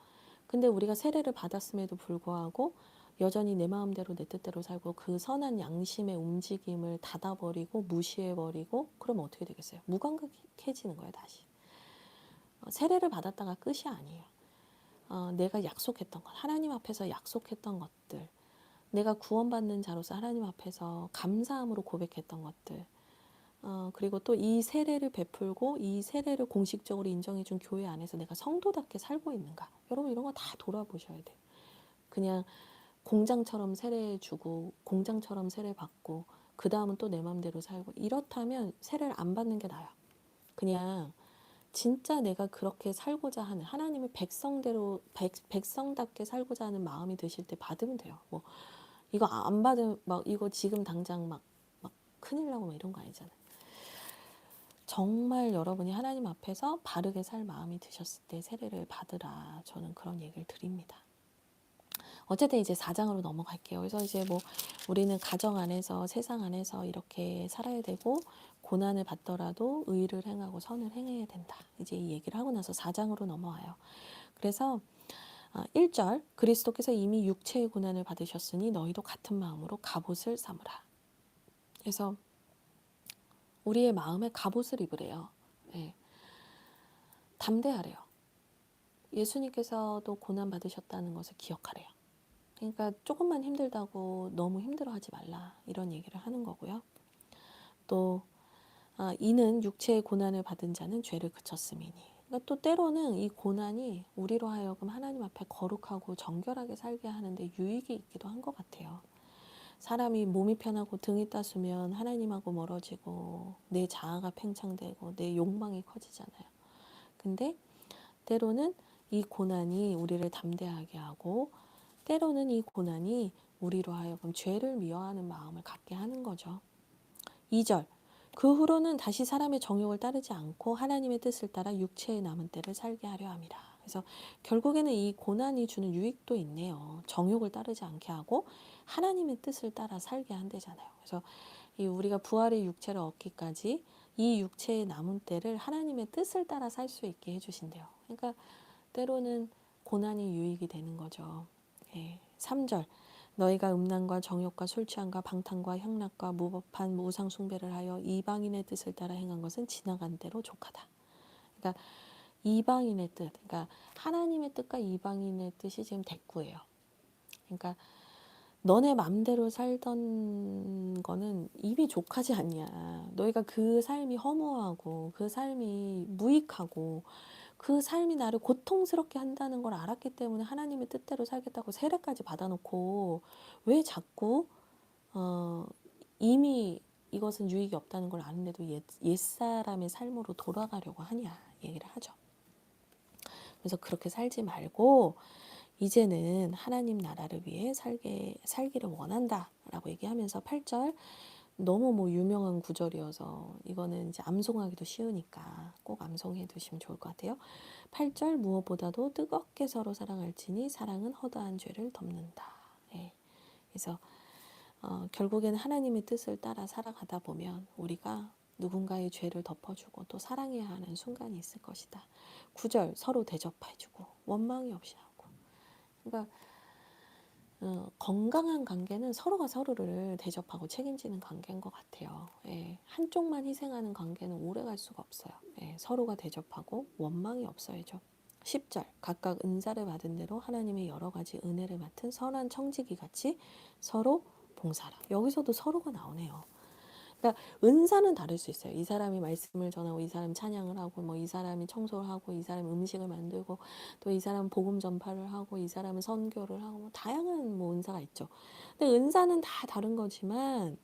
근데 우리가 세례를 받았음에도 불구하고 여전히 내 마음대로 내 뜻대로 살고 그 선한 양심의 움직임을 닫아버리고 무시해버리고 그러면 어떻게 되겠어요? 무감각해지는 거예요, 다시. 세례를 받았다가 끝이 아니에요. 내가 약속했던 것, 하나님 앞에서 약속했던 것들, 내가 구원받는 자로서 하나님 앞에서 감사함으로 고백했던 것들, 그리고 또 이 세례를 베풀고 이 세례를 공식적으로 인정해준 교회 안에서 내가 성도답게 살고 있는가. 여러분 이런 거 다 돌아보셔야 돼요. 그냥 공장처럼 세례 주고 공장처럼 세례 받고 그 다음은 또 내 맘대로 살고 이렇다면 세례를 안 받는 게 나아요. 그냥 진짜 내가 그렇게 살고자 하는 하나님의 백성대로 백성답게 살고자 하는 마음이 드실 때 받으면 돼요. 뭐 이거 안 받으면 막 이거 지금 당장 막 큰일 나고 막 이런 거 아니잖아요. 정말 여러분이 하나님 앞에서 바르게 살 마음이 드셨을 때 세례를 받으라. 저는 그런 얘기를 드립니다. 어쨌든 이제 4장으로 넘어갈게요. 그래서 이제 뭐 우리는 가정 안에서 세상 안에서 이렇게 살아야 되고 고난을 받더라도 의를 행하고 선을 행해야 된다. 이제 이 얘기를 하고 나서 4장으로 넘어와요. 그래서 1절 그리스도께서 이미 육체의 고난을 받으셨으니 너희도 같은 마음으로 갑옷을 삼으라. 그래서 우리의 마음에 갑옷을 입으래요. 네. 담대하래요. 예수님께서도 고난 받으셨다는 것을 기억하래요. 그러니까 조금만 힘들다고 너무 힘들어하지 말라 이런 얘기를 하는 거고요. 또 이는 육체의 고난을 받은 자는 죄를 그쳤음이니. 그러니까 또 때로는 이 고난이 우리로 하여금 하나님 앞에 거룩하고 정결하게 살게 하는데 유익이 있기도 한 것 같아요. 사람이 몸이 편하고 등이 따스면 하나님하고 멀어지고 내 자아가 팽창되고 내 욕망이 커지잖아요. 근데 때로는 이 고난이 우리를 담대하게 하고 때로는 이 고난이 우리로 하여금 죄를 미워하는 마음을 갖게 하는 거죠. 2절 그 후로는 다시 사람의 정욕을 따르지 않고 하나님의 뜻을 따라 육체의 남은 때를 살게 하려 함이라. 그래서 결국에는 이 고난이 주는 유익도 있네요. 정욕을 따르지 않게 하고 하나님의 뜻을 따라 살게 한대잖아요. 그래서 이 우리가 부활의 육체를 얻기까지 이 육체의 남은 때를 하나님의 뜻을 따라 살 수 있게 해주신대요. 그러니까 때로는 고난이 유익이 되는 거죠. 3절 너희가 음란과 정욕과 술 취함과 방탕과 향락과 무법한 우상 숭배를 하여 이방인의 뜻을 따라 행한 것은 지나간 대로 족하다. 그러니까 이방인의 뜻, 그러니까 하나님의 뜻과 이방인의 뜻이 지금 대꾸예요. 그러니까 너네 맘대로 살던 거는 이미 족하지 않냐. 너희가 그 삶이 허무하고 그 삶이 무익하고 그 삶이 나를 고통스럽게 한다는 걸 알았기 때문에 하나님의 뜻대로 살겠다고 세례까지 받아놓고 왜 자꾸 이미 이것은 유익이 없다는 걸 아는데도 옛사람의 삶으로 돌아가려고 하냐 얘기를 하죠. 그래서 그렇게 살지 말고 이제는 하나님 나라를 위해 살기를 원한다 라고 얘기하면서 8절 너무 뭐 유명한 구절이어서 이거는 이제 암송하기도 쉬우니까 꼭 암송해 두시면 좋을 것 같아요. 8절 무엇보다도 뜨겁게 서로 사랑할지니 사랑은 허다한 죄를 덮는다. 예. 그래서 결국에는 하나님의 뜻을 따라 살아가다 보면 우리가 누군가의 죄를 덮어주고 또 사랑해야 하는 순간이 있을 것이다. 9절 서로 대접해주고 원망이 없이 하고. 그러니까 건강한 관계는 서로가 서로를 대접하고 책임지는 관계인 것 같아요. 예, 한쪽만 희생하는 관계는 오래 갈 수가 없어요. 예, 서로가 대접하고 원망이 없어야죠. 10절 각각 은사를 받은 대로 하나님의 여러 가지 은혜를 맡은 선한 청지기 같이 서로 봉사라. 여기서도 서로가 나오네요. 그러니까 은사는 다를 수 있어요. 이 사람이 말씀을 전하고 이 사람이 찬양을 하고 뭐 이 사람이 청소를 하고 이 사람이 음식을 만들고 또 이 사람은 복음 전파를 하고 이 사람은 선교를 하고 뭐 다양한 뭐 은사가 있죠. 근데 은사는 다 다른 거지만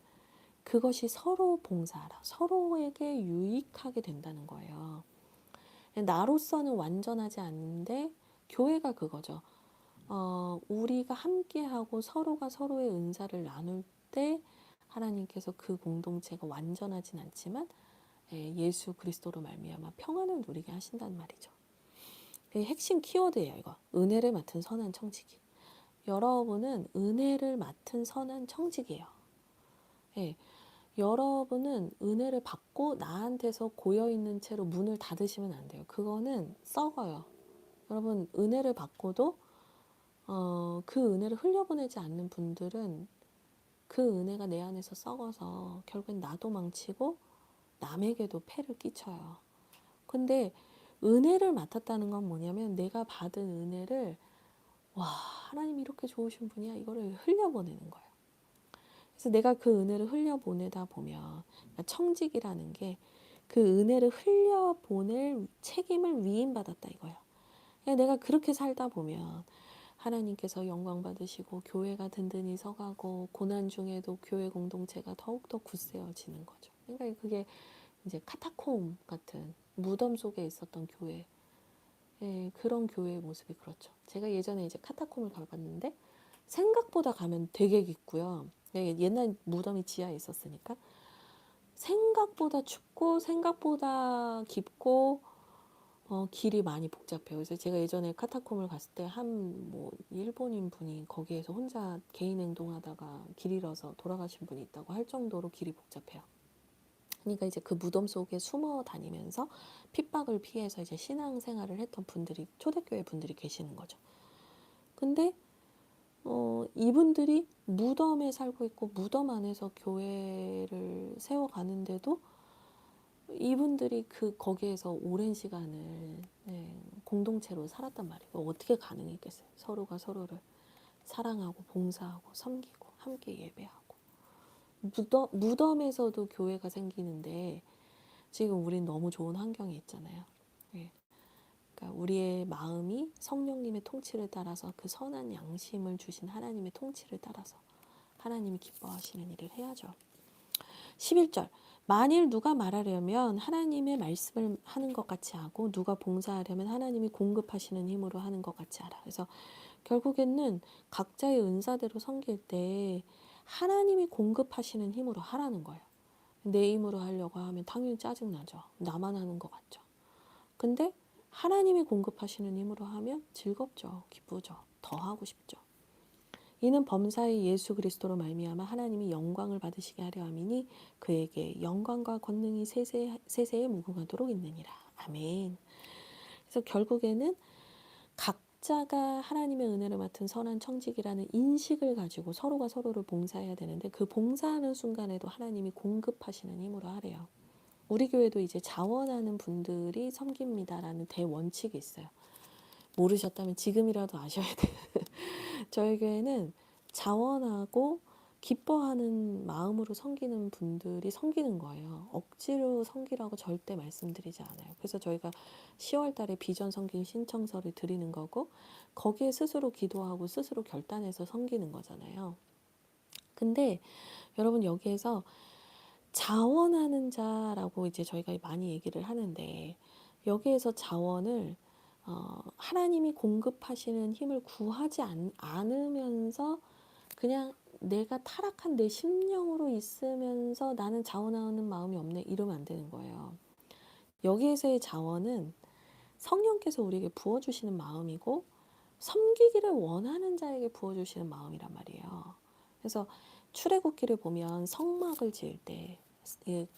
그것이 서로 봉사하라. 서로에게 유익하게 된다는 거예요. 나로서는 완전하지 않는데 교회가 그거죠. 우리가 함께하고 서로가 서로의 은사를 나눌 때 하나님께서 그 공동체가 완전하진 않지만 예수 그리스도로 말미암아 평안을 누리게 하신다는 말이죠. 핵심 키워드예요, 이거. 은혜를 맡은 선한 청지기. 여러분은 은혜를 맡은 선한 청지기예요. 예, 여러분은 은혜를 받고 나한테서 고여있는 채로 문을 닫으시면 안 돼요. 그거는 썩어요. 여러분 은혜를 받고도 그 은혜를 흘려보내지 않는 분들은 그 은혜가 내 안에서 썩어서 결국엔 나도 망치고 남에게도 폐를 끼쳐요. 근데 은혜를 맡았다는 건 뭐냐면 내가 받은 은혜를 와 하나님 이렇게 좋으신 분이야 이거를 흘려보내는 거예요. 그래서 내가 그 은혜를 흘려보내다 보면 청직이라는 게 그 은혜를 흘려보낼 책임을 위임받았다 이거예요. 내가 그렇게 살다 보면 하나님께서 영광 받으시고 교회가 든든히 서가고 고난 중에도 교회 공동체가 더욱더 굳세어지는 거죠. 그러니까 그게 이제 카타콤 같은 무덤 속에 있었던 교회, 그런 교회의 모습이 그렇죠. 제가 예전에 이제 카타콤을 가봤는데 생각보다 가면 되게 깊고요. 옛날 무덤이 지하에 있었으니까 생각보다 춥고 생각보다 깊고 길이 많이 복잡해요. 그래서 제가 예전에 카타콤을 갔을 때 한 뭐 일본인 분이 거기에서 혼자 개인 행동하다가 길 잃어서 돌아가신 분이 있다고 할 정도로 길이 복잡해요. 그러니까 이제 그 무덤 속에 숨어 다니면서 핍박을 피해서 이제 신앙생활을 했던 분들이 초대교회 분들이 계시는 거죠. 근데 이분들이 무덤에 살고 있고 무덤 안에서 교회를 세워가는데도 이분들이 거기에서 오랜 시간을 공동체로 살았단 말이에요. 어떻게 가능했겠어요? 서로가 서로를 사랑하고 봉사하고 섬기고 함께 예배하고 무덤에서도 교회가 생기는데 지금 우린 너무 좋은 환경에 있잖아요. 예. 그러니까 우리의 마음이 성령님의 통치를 따라서 그 선한 양심을 주신 하나님의 통치를 따라서 하나님이 기뻐하시는 일을 해야죠. 11절 만일 누가 말하려면 하나님의 말씀을 하는 것 같이 하고 누가 봉사하려면 하나님이 공급하시는 힘으로 하는 것 같이 하라. 그래서 결국에는 각자의 은사대로 섬길 때 하나님이 공급하시는 힘으로 하라는 거예요. 내 힘으로 하려고 하면 당연히 짜증나죠. 나만 하는 것 같죠. 근데 하나님이 공급하시는 힘으로 하면 즐겁죠. 기쁘죠. 더 하고 싶죠. 이는 범사의 예수 그리스도로 말미암아 하나님이 영광을 받으시게 하려 함이니 그에게 영광과 권능이 세세에 무궁하도록 있느니라. 아멘. 그래서 결국에는 각자가 하나님의 은혜를 맡은 선한 청직이라는 인식을 가지고 서로가 서로를 봉사해야 되는데 그 봉사하는 순간에도 하나님이 공급하시는 힘으로 하래요. 우리 교회도 이제 자원하는 분들이 섬깁니다라는 대원칙이 있어요. 모르셨다면 지금이라도 아셔야 돼요. 저희 교회는 자원하고 기뻐하는 마음으로 섬기는 분들이 섬기는 거예요. 억지로 섬기라고 절대 말씀드리지 않아요. 그래서 저희가 10월 달에 비전 섬김 신청서를 드리는 거고 거기에 스스로 기도하고 스스로 결단해서 섬기는 거잖아요. 근데 여러분 여기에서 자원하는 자라고 이제 저희가 많이 얘기를 하는데 여기에서 자원을 하나님이 공급하시는 힘을 구하지 않으면서 그냥 내가 타락한 내 심령으로 있으면서 나는 자원하는 마음이 없네 이러면 안 되는 거예요. 여기에서의 자원은 성령께서 우리에게 부어주시는 마음이고 섬기기를 원하는 자에게 부어주시는 마음이란 말이에요. 그래서 출애굽기를 보면 성막을 지을 때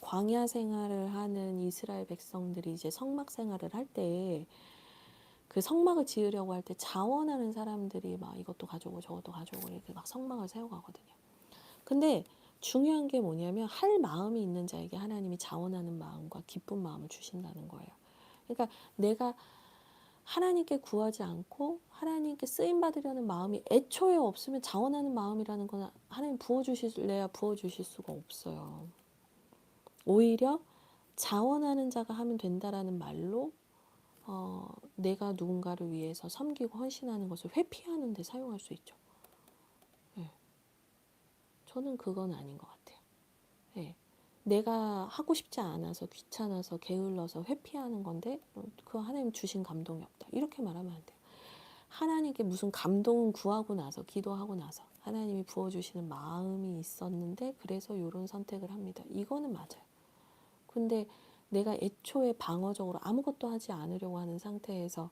광야 생활을 하는 이스라엘 백성들이 이제 성막 생활을 할 때 그 성막을 지으려고 할 때 자원하는 사람들이 막 이것도 가져오고 저것도 가져오고 이렇게 막 성막을 세워가거든요. 근데 중요한 게 뭐냐면 할 마음이 있는 자에게 하나님이 자원하는 마음과 기쁜 마음을 주신다는 거예요. 그러니까 내가 하나님께 구하지 않고 하나님께 쓰임 받으려는 마음이 애초에 없으면 자원하는 마음이라는 건 하나님 부어주실래야 부어주실 수가 없어요. 오히려 자원하는 자가 하면 된다라는 말로 내가 누군가를 위해서 섬기고 헌신하는 것을 회피하는 데 사용할 수 있죠. 네. 저는 그건 아닌 것 같아요. 네. 내가 하고 싶지 않아서 귀찮아서 게을러서 회피하는 건데 그 하나님 주신 감동이 없다. 이렇게 말하면 안 돼요. 하나님께 무슨 감동은 구하고 나서 기도하고 나서 하나님이 부어주시는 마음이 있었는데 그래서 이런 선택을 합니다. 이거는 맞아요. 근데 내가 애초에 방어적으로 아무것도 하지 않으려고 하는 상태에서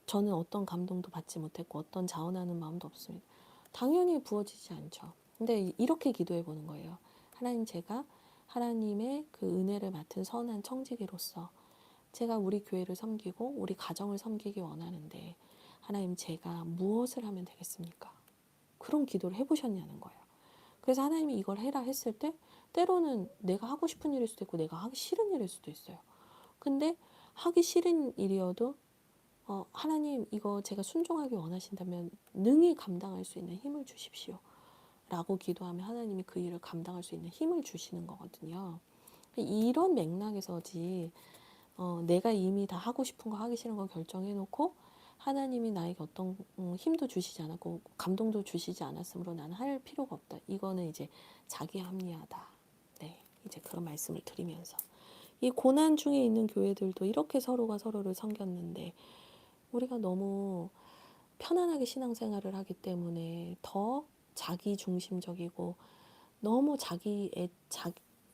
저는 어떤 감동도 받지 못했고 어떤 자원하는 마음도 없습니다. 당연히 부어지지 않죠. 근데 이렇게 기도해 보는 거예요. 하나님, 제가 하나님의 그 은혜를 맡은 선한 청지기로서 제가 우리 교회를 섬기고 우리 가정을 섬기기 원하는데 하나님, 제가 무엇을 하면 되겠습니까? 그런 기도를 해보셨냐는 거예요. 그래서 하나님이 이걸 해라 했을 때 때로는 내가 하고 싶은 일일 수도 있고 내가 하기 싫은 일일 수도 있어요. 근데 하기 싫은 일이어도 하나님, 이거 제가 순종하기 원하신다면 능히 감당할 수 있는 힘을 주십시오 라고 기도하면 하나님이 그 일을 감당할 수 있는 힘을 주시는 거거든요. 이런 맥락에서지 내가 이미 다 하고 싶은 거 하기 싫은 거 결정해놓고 하나님이 나에게 어떤 힘도 주시지 않았고 감동도 주시지 않았으므로 나는 할 필요가 없다. 이거는 이제 자기 합리화다. 네, 이제 그런 말씀을 드리면서 이 고난 중에 있는 교회들도 이렇게 서로가 서로를 섬겼는데 우리가 너무 편안하게 신앙생활을 하기 때문에 더 자기 중심적이고 너무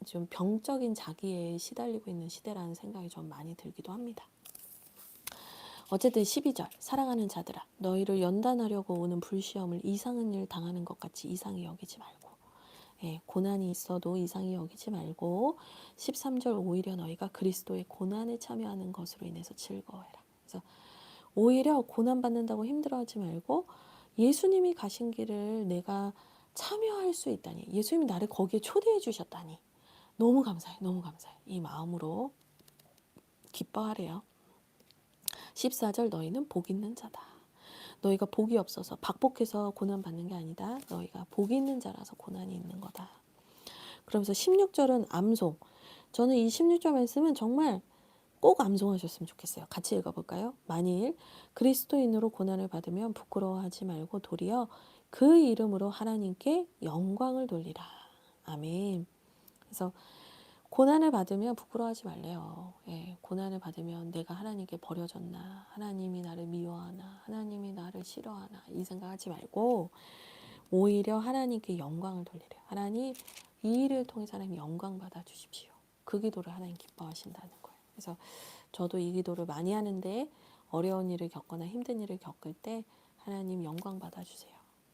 좀 병적인 자기에 시달리고 있는 시대라는 생각이 좀 많이 들기도 합니다. 어쨌든 12절 사랑하는 자들아 너희를 연단하려고 오는 불시험을 이상한 일 당하는 것 같이 이상히 여기지 말고 고난이 있어도 이상히 여기지 말고 13절 오히려 너희가 그리스도의 고난에 참여하는 것으로 인해서 즐거워해라. 그래서 오히려 고난받는다고 힘들어하지 말고 예수님이 가신 길을 내가 참여할 수 있다니 예수님이 나를 거기에 초대해 주셨다니 너무 감사해 너무 감사해 이 마음으로 기뻐하래요. 14절 너희는 복 있는 자다. 너희가 복이 없어서 박복해서 고난받는 게 아니다. 너희가 복이 있는 자라서 고난이 있는 거다. 그러면서 16절은 암송. 저는 이 16절 말씀은 정말 꼭 암송하셨으면 좋겠어요. 같이 읽어볼까요? 만일 그리스도인으로 고난을 받으면 부끄러워하지 말고 도리어 그 이름으로 하나님께 영광을 돌리라. 아멘. 그래서 고난을 받으면 부끄러워하지 말래요. 고난을 받으면 내가 하나님께 버려졌나, 하나님이 나를 미워하나, 하나님이 나를 싫어하나 이 생각하지 말고 오히려 하나님께 영광을 돌리래요. 하나님 이 일을 통해서 하나님 영광 받아 주십시오. 그 기도를 하나님 기뻐하신다는 거예요. 그래서 저도 이 기도를 많이 하는데 어려운 일을 겪거나 힘든 일을 겪을 때 하나님 영광 받아 주세요.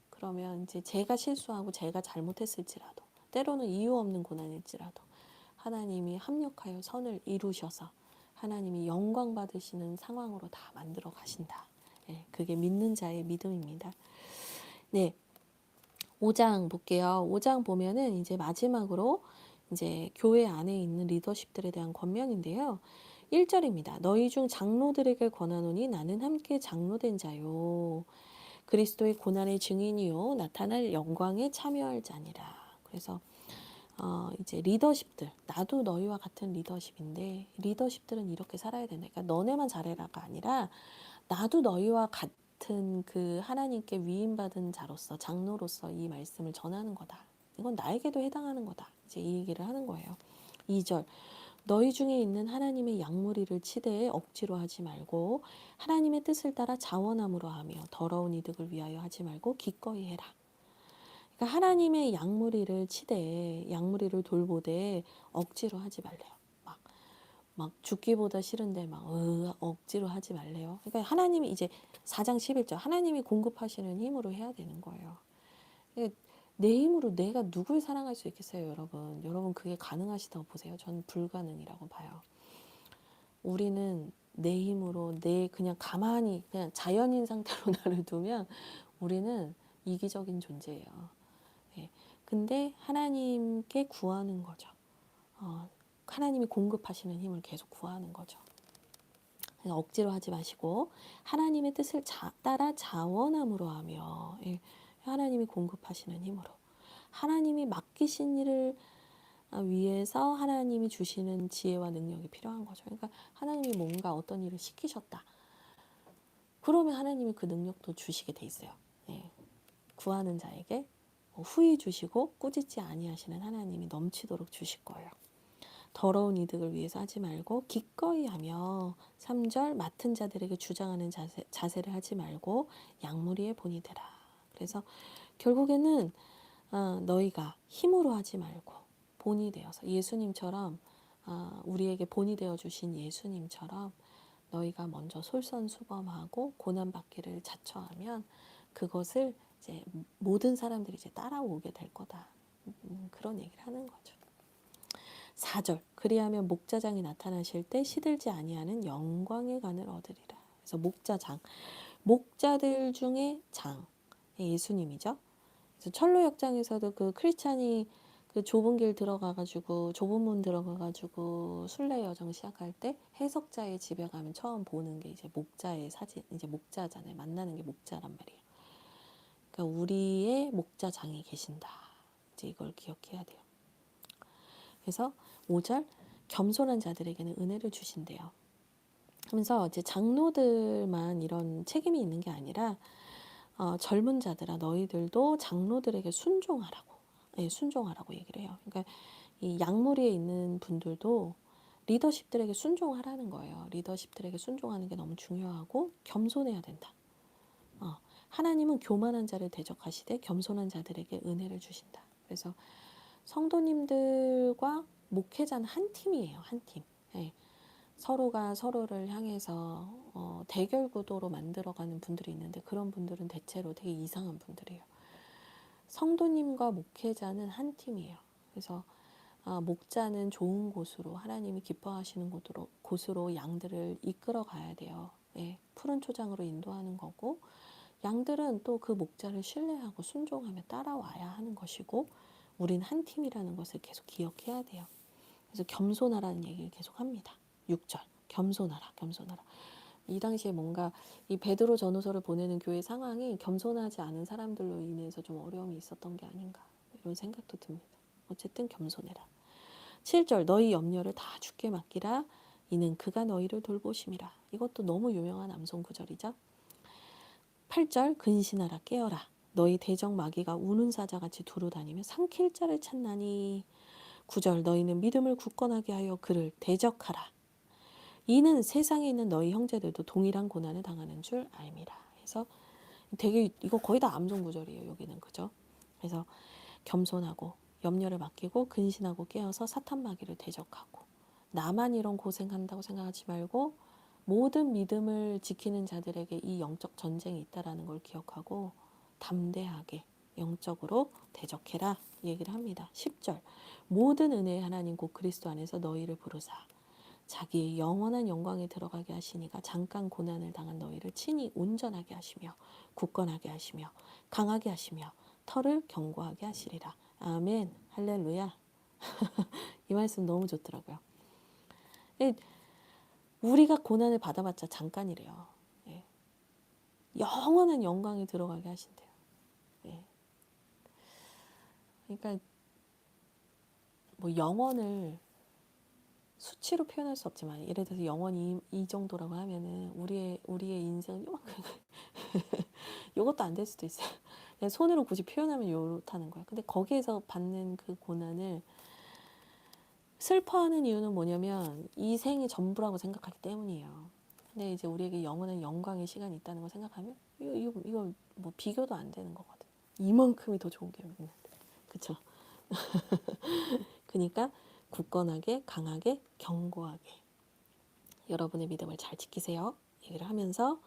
그러면 이제 제가 실수하고 제가 잘못했을지라도 때로는 이유 없는 고난일지라도 하나님이 합력하여 선을 이루셔서 하나님이 영광 받으시는 상황으로 다 만들어 가신다. 그게 믿는 자의 믿음입니다. 네, 5장 볼게요. 5장 보면은 이제 마지막으로 이제 교회 안에 있는 리더십들에 대한 권면인데요. 1절입니다. 너희 중 장로들에게 권하노니 나는 함께 장로된 자요. 그리스도의 고난의 증인이요 나타날 영광에 참여할 자니라. 그래서 이제 리더십들 나도 너희와 같은 리더십인데 리더십들은 이렇게 살아야 된다. 그러니까 너네만 잘해라가 아니라 나도 너희와 같은 그 하나님께 위임받은 자로서 장로로서 이 말씀을 전하는 거다. 이건 나에게도 해당하는 거다. 이제 이 얘기를 하는 거예요. 2절 너희 중에 있는 하나님의 양무리를 치대에 억지로 하지 말고 하나님의 뜻을 따라 자원함으로 하며 더러운 이득을 위하여 하지 말고 기꺼이 해라. 그러니까 하나님의 양무리를 치되 양무리를 돌보되 억지로 하지 말래요. 막 죽기보다 싫은데 막 억지로 하지 말래요. 그러니까 하나님이 이제 4장 11절 하나님이 공급하시는 힘으로 해야 되는 거예요. 그러니까 내 힘으로 내가 누굴 사랑할 수 있겠어요, 여러분? 여러분 그게 가능하시다고 보세요? 전 불가능이라고 봐요. 우리는 내 힘으로 그냥 가만히 그냥 자연인 상태로 나를 두면 우리는 이기적인 존재예요. 예. 근데 하나님께 구하는 거죠. 하나님이 공급하시는 힘을 계속 구하는 거죠. 억지로 하지 마시고 하나님의 뜻을 따라 자원함으로 하며, 예. 하나님이 공급하시는 힘으로 하나님이 맡기신 일을 위해서 하나님이 주시는 지혜와 능력이 필요한 거죠. 그러니까 하나님이 뭔가 어떤 일을 시키셨다. 그러면 하나님이 그 능력도 주시게 돼 있어요. 예. 구하는 자에게 후히 주시고 꾸짖지 아니하시는 하나님이 넘치도록 주실 거예요. 더러운 이득을 위해서 하지 말고 기꺼이 하며 3절 맡은 자들에게 주장하는 자세를 하지 말고 양무리의 본이 되라. 그래서 결국에는 너희가 힘으로 하지 말고 본이 되어서 예수님처럼 우리에게 본이 되어 주신 예수님처럼 너희가 먼저 솔선수범하고 고난받기를 자처하면 그것을 이제 모든 사람들이 이제 따라오게 될 거다. 그런 얘기를 하는 거죠. 4절 그리하면 목자장이 나타나실 때 시들지 아니하는 영광의 간을 얻으리라. 그래서 목자장, 목자들 중에 장, 예수님이죠. 그래서 철로역장에서도 그 크리스찬이 그 좁은 길 들어가가지고 좁은 문 들어가가지고 순례 여정 시작할 때 해석자의 집에 가면 처음 보는 게 이제 목자의 사진, 이제 목자잖아요. 만나는 게 목자란 말이에요. 그러니까 우리의 목자장이 계신다. 이제 이걸 기억해야 돼요. 그래서 5절 겸손한 자들에게는 은혜를 주신대요. 하면서 이제 장로들만 이런 책임이 있는 게 아니라 젊은 자들아 너희들도 장로들에게 순종하라고, 예, 순종하라고 얘기를 해요. 그러니까 이 양무리에 있는 분들도 리더십들에게 순종하라는 거예요. 리더십들에게 순종하는 게 너무 중요하고 겸손해야 된다. 하나님은 교만한 자를 대적하시되 겸손한 자들에게 은혜를 주신다. 그래서 성도님들과 목회자는 한 팀이에요. 한 팀. 예. 서로가 서로를 향해서 대결 구도로 만들어가는 분들이 있는데 그런 분들은 대체로 되게 이상한 분들이에요. 성도님과 목회자는 한 팀이에요. 그래서 목자는 좋은 곳으로 하나님이 기뻐하시는 곳으로 양들을 이끌어 가야 돼요. 예, 푸른 초장으로 인도하는 거고 양들은 또 그 목자를 신뢰하고 순종하며 따라와야 하는 것이고 우린 한 팀이라는 것을 계속 기억해야 돼요. 그래서 겸손하라는 얘기를 계속 합니다. 6절 겸손하라 겸손하라. 이 당시에 뭔가 이 베드로 전후서를 보내는 교회 상황이 겸손하지 않은 사람들로 인해서 좀 어려움이 있었던 게 아닌가 이런 생각도 듭니다. 어쨌든 겸손해라. 7절 너희 염려를 다 주께 맡기라 이는 그가 너희를 돌보심이라. 이것도 너무 유명한 암송 구절이죠. 8절 근신하라 깨어라 너희 대적 마귀가 우는 사자같이 두루다니며 삼킬 자를 찾나니. 9절 너희는 믿음을 굳건하게 하여 그를 대적하라. 이는 세상에 있는 너희 형제들도 동일한 고난을 당하는 줄 알미라. 그래서 되게 이거 거의 다 암송 구절이에요. 여기는 그죠? 그래서 겸손하고 염려를 맡기고 근신하고 깨어서 사탄 마귀를 대적하고 나만 이런 고생한다고 생각하지 말고 모든 믿음을 지키는 자들에게 이 영적 전쟁이 있다라는 걸 기억하고 담대하게 영적으로 대적해라 얘기를 합니다. 10절 모든 은혜의 하나님 곧 그리스도 안에서 너희를 부르사 자기의 영원한 영광에 들어가게 하시니가 잠깐 고난을 당한 너희를 친히 온전하게 하시며 굳건하게 하시며 강하게 하시며 털을 견고하게 하시리라. 아멘 할렐루야. 이 말씀 너무 좋더라고요. 우리가 고난을 받아봤자 잠깐이래요. 예. 영원한 영광에 들어가게 하신대요. 예. 그러니까 뭐 영원을 수치로 표현할 수 없지만 예를 들어서 영원이 이 정도라고 하면은 우리의 인생은 요만큼 이것도 안 될 수도 있어요. 그냥 손으로 굳이 표현하면 요렇다는 거야. 근데 거기에서 받는 그 고난을 슬퍼하는 이유는 뭐냐면 이 생이 전부라고 생각하기 때문이에요. 근데 이제 우리에게 영원한 영광의 시간이 있다는 걸 생각하면 이거 뭐 비교도 안 되는 거거든. 이만큼이 더 좋은 게 여기 있는데. 그쵸? 그러니까 굳건하게, 강하게, 견고하게 여러분의 믿음을 잘 지키세요. 얘기를 하면서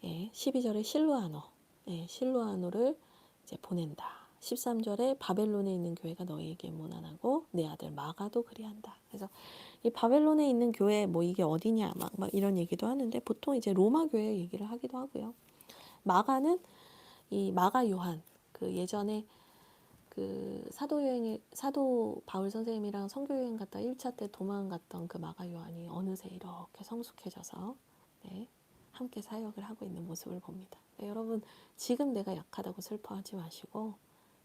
12절에 실로아노, 실로아노를 이제 보낸다. 13절에 바벨론에 있는 교회가 너희에게 모난하고 내 아들 마가도 그리한다. 그래서 이 바벨론에 있는 교회 뭐 이게 어디냐 막 이런 얘기도 하는데 보통 이제 로마 교회 얘기를 하기도 하고요. 마가는 이 마가 요한 그 예전에 그 사도 바울 선생님이랑 선교 여행 갔다 1차 때 도망갔던 그 마가 요한이 어느새 이렇게 성숙해져서 함께 사역을 하고 있는 모습을 봅니다. 여러분 지금 내가 약하다고 슬퍼하지 마시고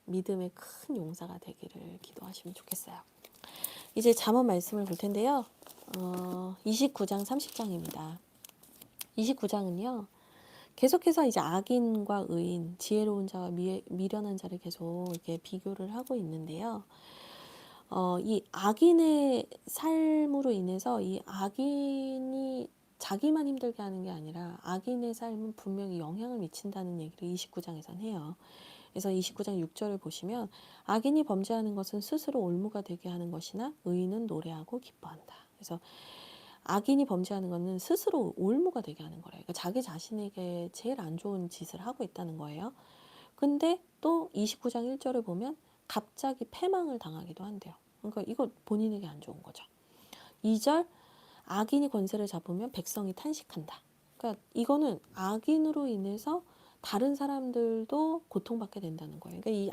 믿음의 큰 용사가 되기를 기도하시면 좋겠어요. 이제 잠언 말씀을 볼 텐데요. 29장 30장입니다. 29장은요. 계속해서 이제 악인과 의인, 지혜로운 자와 미련한 자를 계속 이렇게 비교를 하고 있는데요. 이 악인의 삶으로 인해서 이 악인이 자기만 힘들게 하는 게 아니라 악인의 삶은 분명히 영향을 미친다는 얘기를 29장에선 해요. 그래서 29장 6절을 보시면 악인이 범죄하는 것은 스스로 올무가 되게 하는 것이나 의인은 노래하고 기뻐한다. 그래서 악인이 범죄하는 것은 스스로 올무가 되게 하는 거래요. 그러니까 자기 자신에게 제일 안 좋은 짓을 하고 있다는 거예요. 근데 또 29장 1절을 보면 갑자기 패망을 당하기도 한대요. 그러니까 이거 본인에게 안 좋은 거죠. 2절 악인이 권세를 잡으면 백성이 탄식한다. 그러니까 이거는 악인으로 인해서 다른 사람들도 고통받게 된다는 거예요. 그러니까 이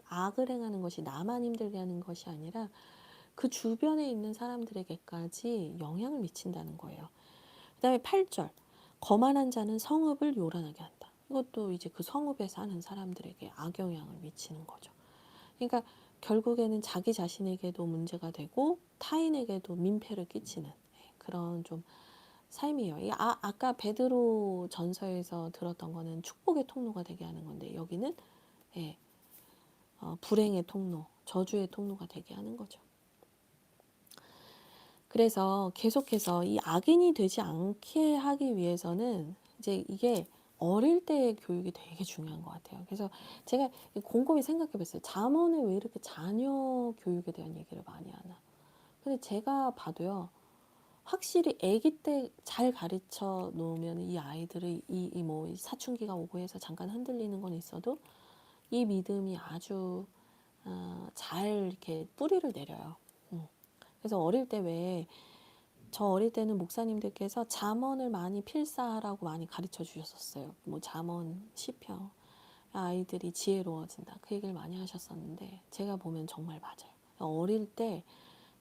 악을 행하는 것이 나만 힘들게 하는 것이 아니라 그 주변에 있는 사람들에게까지 영향을 미친다는 거예요. 그 다음에 8절 거만한 자는 성읍을 요란하게 한다. 이것도 이제 그 성읍에 사는 사람들에게 악영향을 미치는 거죠. 그러니까 결국에는 자기 자신에게도 문제가 되고 타인에게도 민폐를 끼치는 그런 좀 삶이에요. 아까 베드로 전서에서 들었던 거는 축복의 통로가 되게 하는 건데 여기는 불행의 통로, 저주의 통로가 되게 하는 거죠. 그래서 계속해서 이 악인이 되지 않게 하기 위해서는 이제 이게 어릴 때의 교육이 되게 중요한 것 같아요. 그래서 제가 곰곰이 생각해 봤어요. 잠언에 왜 이렇게 자녀 교육에 대한 얘기를 많이 하나. 근데 제가 봐도요. 확실히 아기 때 잘 가르쳐 놓으면 이 아이들의 뭐 사춘기가 오고 해서 잠깐 흔들리는 건 있어도 이 믿음이 아주 잘 이렇게 뿌리를 내려요. 그래서 어릴 때 저 어릴 때는 목사님들께서 잠언을 많이 필사하라고 많이 가르쳐 주셨었어요. 뭐 잠언, 시편, 아이들이 지혜로워진다. 그 얘기를 많이 하셨었는데 제가 보면 정말 맞아요. 어릴 때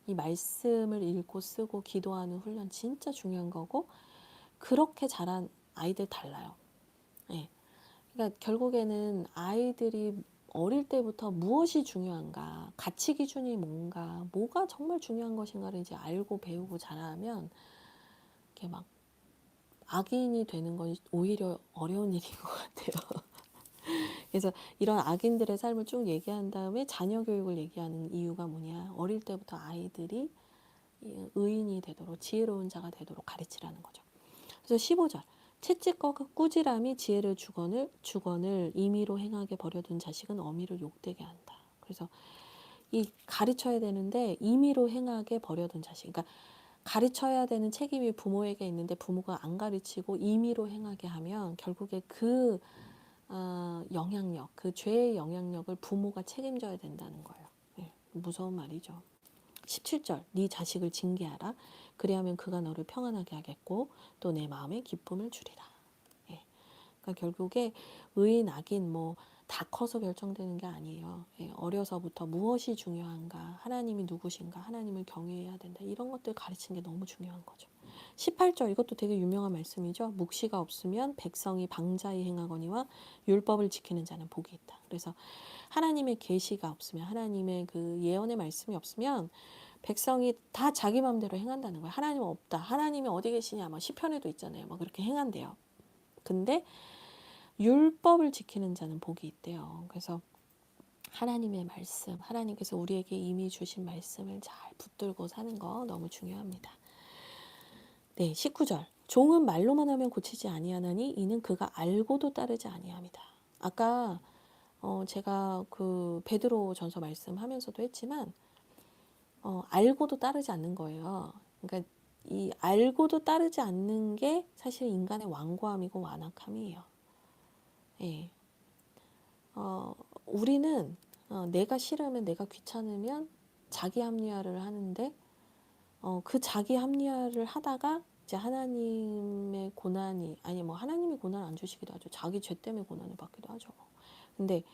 이 말씀을 읽고 쓰고 기도하는 훈련 진짜 중요한 거고 그렇게 자란 아이들 달라요. 네. 그러니까 결국에는 아이들이 어릴 때부터 무엇이 중요한가, 가치 기준이 뭔가, 뭐가 정말 중요한 것인가를 이제 알고 배우고 자라면 이렇게 막 악인이 되는 건 오히려 어려운 일인 것 같아요. 그래서 이런 악인들의 삶을 쭉 얘기한 다음에 자녀 교육을 얘기하는 이유가 뭐냐. 어릴 때부터 아이들이 의인이 되도록 지혜로운 자가 되도록 가르치라는 거죠. 그래서 15절 채찍과 꾸지람이 지혜를 주거늘 임의로 행하게 버려둔 자식은 어미를 욕되게 한다. 그래서 이 가르쳐야 되는데 임의로 행하게 버려둔 자식. 그러니까 가르쳐야 되는 책임이 부모에게 있는데 부모가 안 가르치고 임의로 행하게 하면 결국에 그 영향력, 그 죄의 영향력을 부모가 책임져야 된다는 거예요. 무서운 말이죠. 17절 네 자식을 징계하라. 그리하면 그가 너를 평안하게 하겠고 또 내 마음에 기쁨을 주리라. 그러니까 결국에 의인 악인 뭐 다 커서 결정되는 게 아니에요. 어려서부터 무엇이 중요한가, 하나님이 누구신가, 하나님을 경외해야 된다. 이런 것들 가르치는 게 너무 중요한 거죠. 18절 이것도 되게 유명한 말씀이죠. 묵시가 없으면 백성이 방자히 행하거니와 율법을 지키는 자는 복이 있다. 그래서 하나님의 계시가 없으면 하나님의 그 예언의 말씀이 없으면 백성이 다 자기 마음대로 행한다는 거예요. 하나님은 없다. 하나님이 어디 계시냐. 막 시편에도 있잖아요. 막 그렇게 행한대요. 근데 율법을 지키는 자는 복이 있대요. 그래서 하나님의 말씀, 하나님께서 우리에게 이미 주신 말씀을 잘 붙들고 사는 거 너무 중요합니다. 네, 19절. 종은 말로만 하면 고치지 아니하나니 이는 그가 알고도 따르지 아니함이다. 아까 제가 그 베드로 전서 말씀하면서도 했지만 알고도 따르지 않는 거예요. 그러니까 이 알고도 따르지 않는 게 사실 인간의 완고함이고 완악함이에요. 예. 우리는 내가 싫으면 내가 귀찮으면 자기 합리화를 하는데 그 자기 합리화를 하다가 이제 하나님의 고난이 아니 뭐 하나님이 고난 안 주시기도 하죠. 자기 죄 때문에 고난을 받기도 하죠. 근데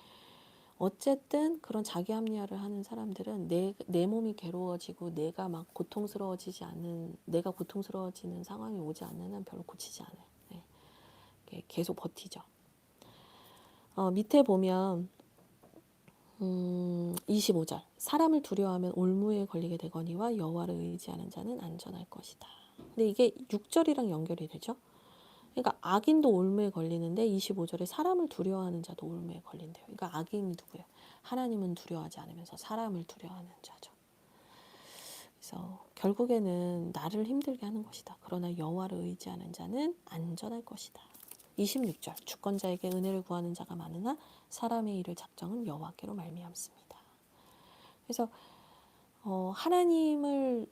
어쨌든 그런 자기 합리화를 하는 사람들은 내 몸이 괴로워지고 내가 막 고통스러워지지 않는 내가 고통스러워지는 상황이 오지 않는 한 별로 고치지 않아요. 네. 계속 버티죠. 밑에 보면 25절 사람을 두려워하면 올무에 걸리게 되거니와 여호와를 의지하는 자는 안전할 것이다. 근데 이게 6절이랑 연결이 되죠. 그러니까 악인도 올무에 걸리는데 25절에 사람을 두려워하는 자도 올무에 걸린대요. 그러니까 악인이 누구예요? 하나님은 두려워하지 않으면서 사람을 두려워하는 자죠. 그래서 결국에는 나를 힘들게 하는 것이다. 그러나 여호와를 의지하는 자는 안전할 것이다. 26절 주권자에게 은혜를 구하는 자가 많으나 사람의 일을 작정은 여호와께로 말미암습니다. 그래서 하나님을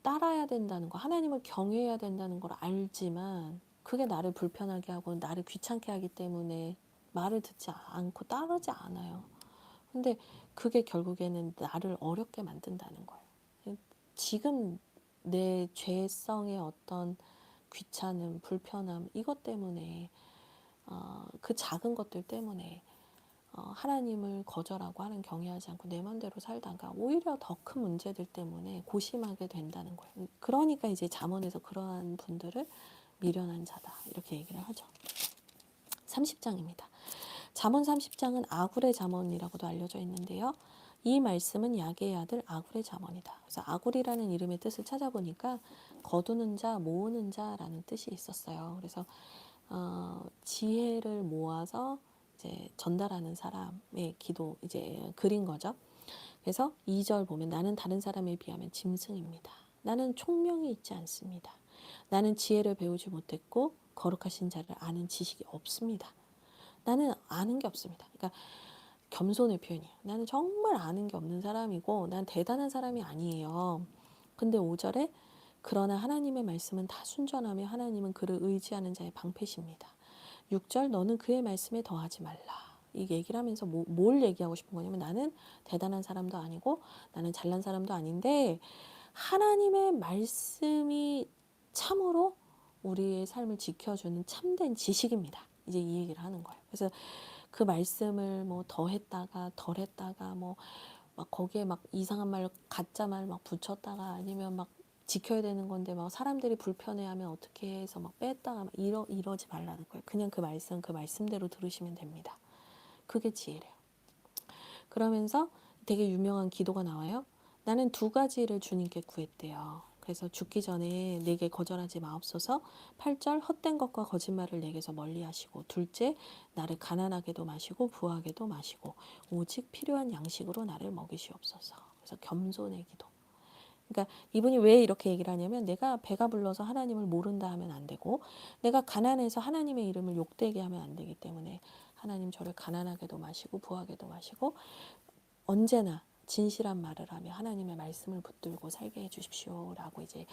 따라야 된다는 거, 하나님을 경외해야 된다는 걸 알지만 그게 나를 불편하게 하고 나를 귀찮게 하기 때문에 말을 듣지 않고 따르지 않아요. 근데 그게 결국에는 나를 어렵게 만든다는 거예요. 지금 내 죄성의 어떤 귀찮음, 불편함 이것 때문에 그 작은 것들 때문에 하나님을 거절하고 하나님 경외하지 않고 내 맘대로 살다가 오히려 더 큰 문제들 때문에 고심하게 된다는 거예요. 그러니까 이제 잠언에서 그러한 분들을 미련한 자다 이렇게 얘기를 하죠. 30장입니다. 잠언 30장은 아굴의 잠언이라고도 알려져 있는데요. 이 말씀은 야게의 아들 아굴의 잠언이다. 그래서 아굴이라는 이름의 뜻을 찾아보니까 거두는 자, 모으는 자라는 뜻이 있었어요. 그래서 지혜를 모아서 이제 전달하는 사람의 기도 이제 그린 거죠. 그래서 2절 보면 나는 다른 사람에 비하면 짐승입니다. 나는 총명이 있지 않습니다. 나는 지혜를 배우지 못했고 거룩하신 자를 아는 지식이 없습니다. 나는 아는 게 없습니다. 그러니까 겸손의 표현이에요. 나는 정말 아는 게 없는 사람이고 난 대단한 사람이 아니에요. 근데 5절에 그러나 하나님의 말씀은 다 순전하며 하나님은 그를 의지하는 자의 방패십니다. 6절 너는 그의 말씀에 더하지 말라. 이 얘기를 하면서 뭘 얘기하고 싶은 거냐면 나는 대단한 사람도 아니고 나는 잘난 사람도 아닌데 하나님의 말씀이 참으로 우리의 삶을 지켜주는 참된 지식입니다. 이제 이 얘기를 하는 거예요. 그래서 그 말씀을 뭐 더했다가 덜했다가 뭐 막 거기에 막 이상한 말 가짜 말 막 붙였다가 아니면 막 지켜야 되는 건데 막 사람들이 불편해하면 어떻게 해서 막 뺐다가 막 이러지 말라는 거예요. 그냥 그 말씀대로 들으시면 됩니다. 그게 지혜래요. 그러면서 되게 유명한 기도가 나와요. 나는 두 가지를 주님께 구했대요. 그래서 죽기 전에 내게 거절하지 마옵소서. 8절 헛된 것과 거짓말을 내게서 멀리하시고 둘째 나를 가난하게도 마시고 부하게도 마시고 오직 필요한 양식으로 나를 먹이시옵소서. 그래서 겸손의 기도. 그러니까 이분이 왜 이렇게 얘기를 하냐면 내가 배가 불러서 하나님을 모른다 하면 안 되고 내가 가난해서 하나님의 이름을 욕되게 하면 안 되기 때문에 하나님 저를 가난하게도 마시고 부하게도 마시고 언제나 진실한 말을 하며 하나님의 말씀을 붙들고 살게 해주십시오라고 이제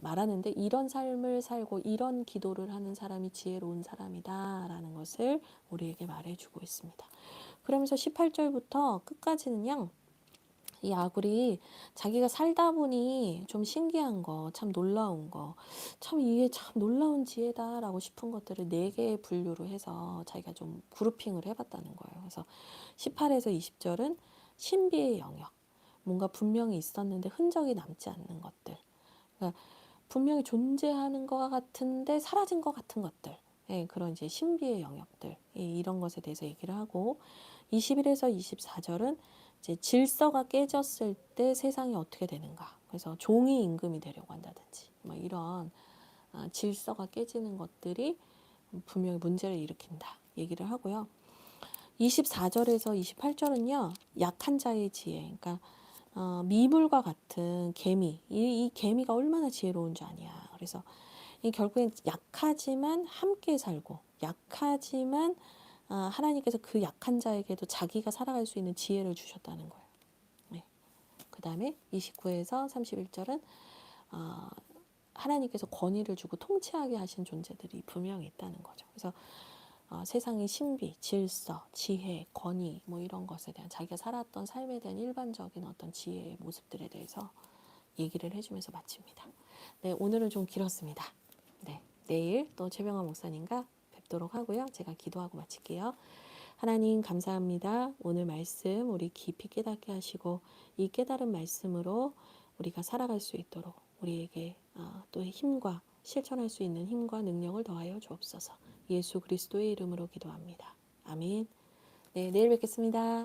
말하는데 이런 삶을 살고 이런 기도를 하는 사람이 지혜로운 사람이다라는 것을 우리에게 말해주고 있습니다. 그러면서 18절부터 끝까지는요. 이 아굴이 자기가 살다 보니 좀 신기한 거, 참 놀라운 거, 참 이게 참 놀라운 지혜다라고 싶은 것들을 4개의 분류로 해서 자기가 좀 그룹핑을 해봤다는 거예요. 그래서 18에서 20절은 신비의 영역, 뭔가 분명히 있었는데 흔적이 남지 않는 것들, 그러니까 분명히 존재하는 것 같은데 사라진 것 같은 것들, 예, 그런 이제 신비의 영역들, 이런 것에 대해서 얘기를 하고 21에서 24절은 이제 질서가 깨졌을 때 세상이 어떻게 되는가. 그래서 종이 임금이 되려고 한다든지 뭐 이런 질서가 깨지는 것들이 분명히 문제를 일으킨다 얘기를 하고요. 24절에서 28절은요. 약한 자의 지혜. 그러니까 미물과 같은 개미. 이 개미가 얼마나 지혜로운 줄 아냐. 그래서 이 결국엔 약하지만 함께 살고 약하지만 하나님께서 그 약한 자에게도 자기가 살아갈 수 있는 지혜를 주셨다는 거예요. 네. 그 다음에 29에서 31절은 하나님께서 권위를 주고 통치하게 하신 존재들이 분명히 있다는 거죠. 그래서 세상의 신비, 질서, 지혜, 권위 뭐 이런 것에 대한 자기가 살았던 삶에 대한 일반적인 어떤 지혜의 모습들에 대해서 얘기를 해주면서 마칩니다. 네, 오늘은 좀 길었습니다. 네, 내일 또 최병환 목사님과 뵙도록 하고요. 제가 기도하고 마칠게요. 하나님 감사합니다. 오늘 말씀 우리 깊이 깨닫게 하시고 이 깨달은 말씀으로 우리가 살아갈 수 있도록 우리에게 또 힘과 실천할 수 있는 힘과 능력을 더하여 주옵소서. 예수 그리스도의 이름으로 기도합니다. 아멘. 네, 내일 뵙겠습니다.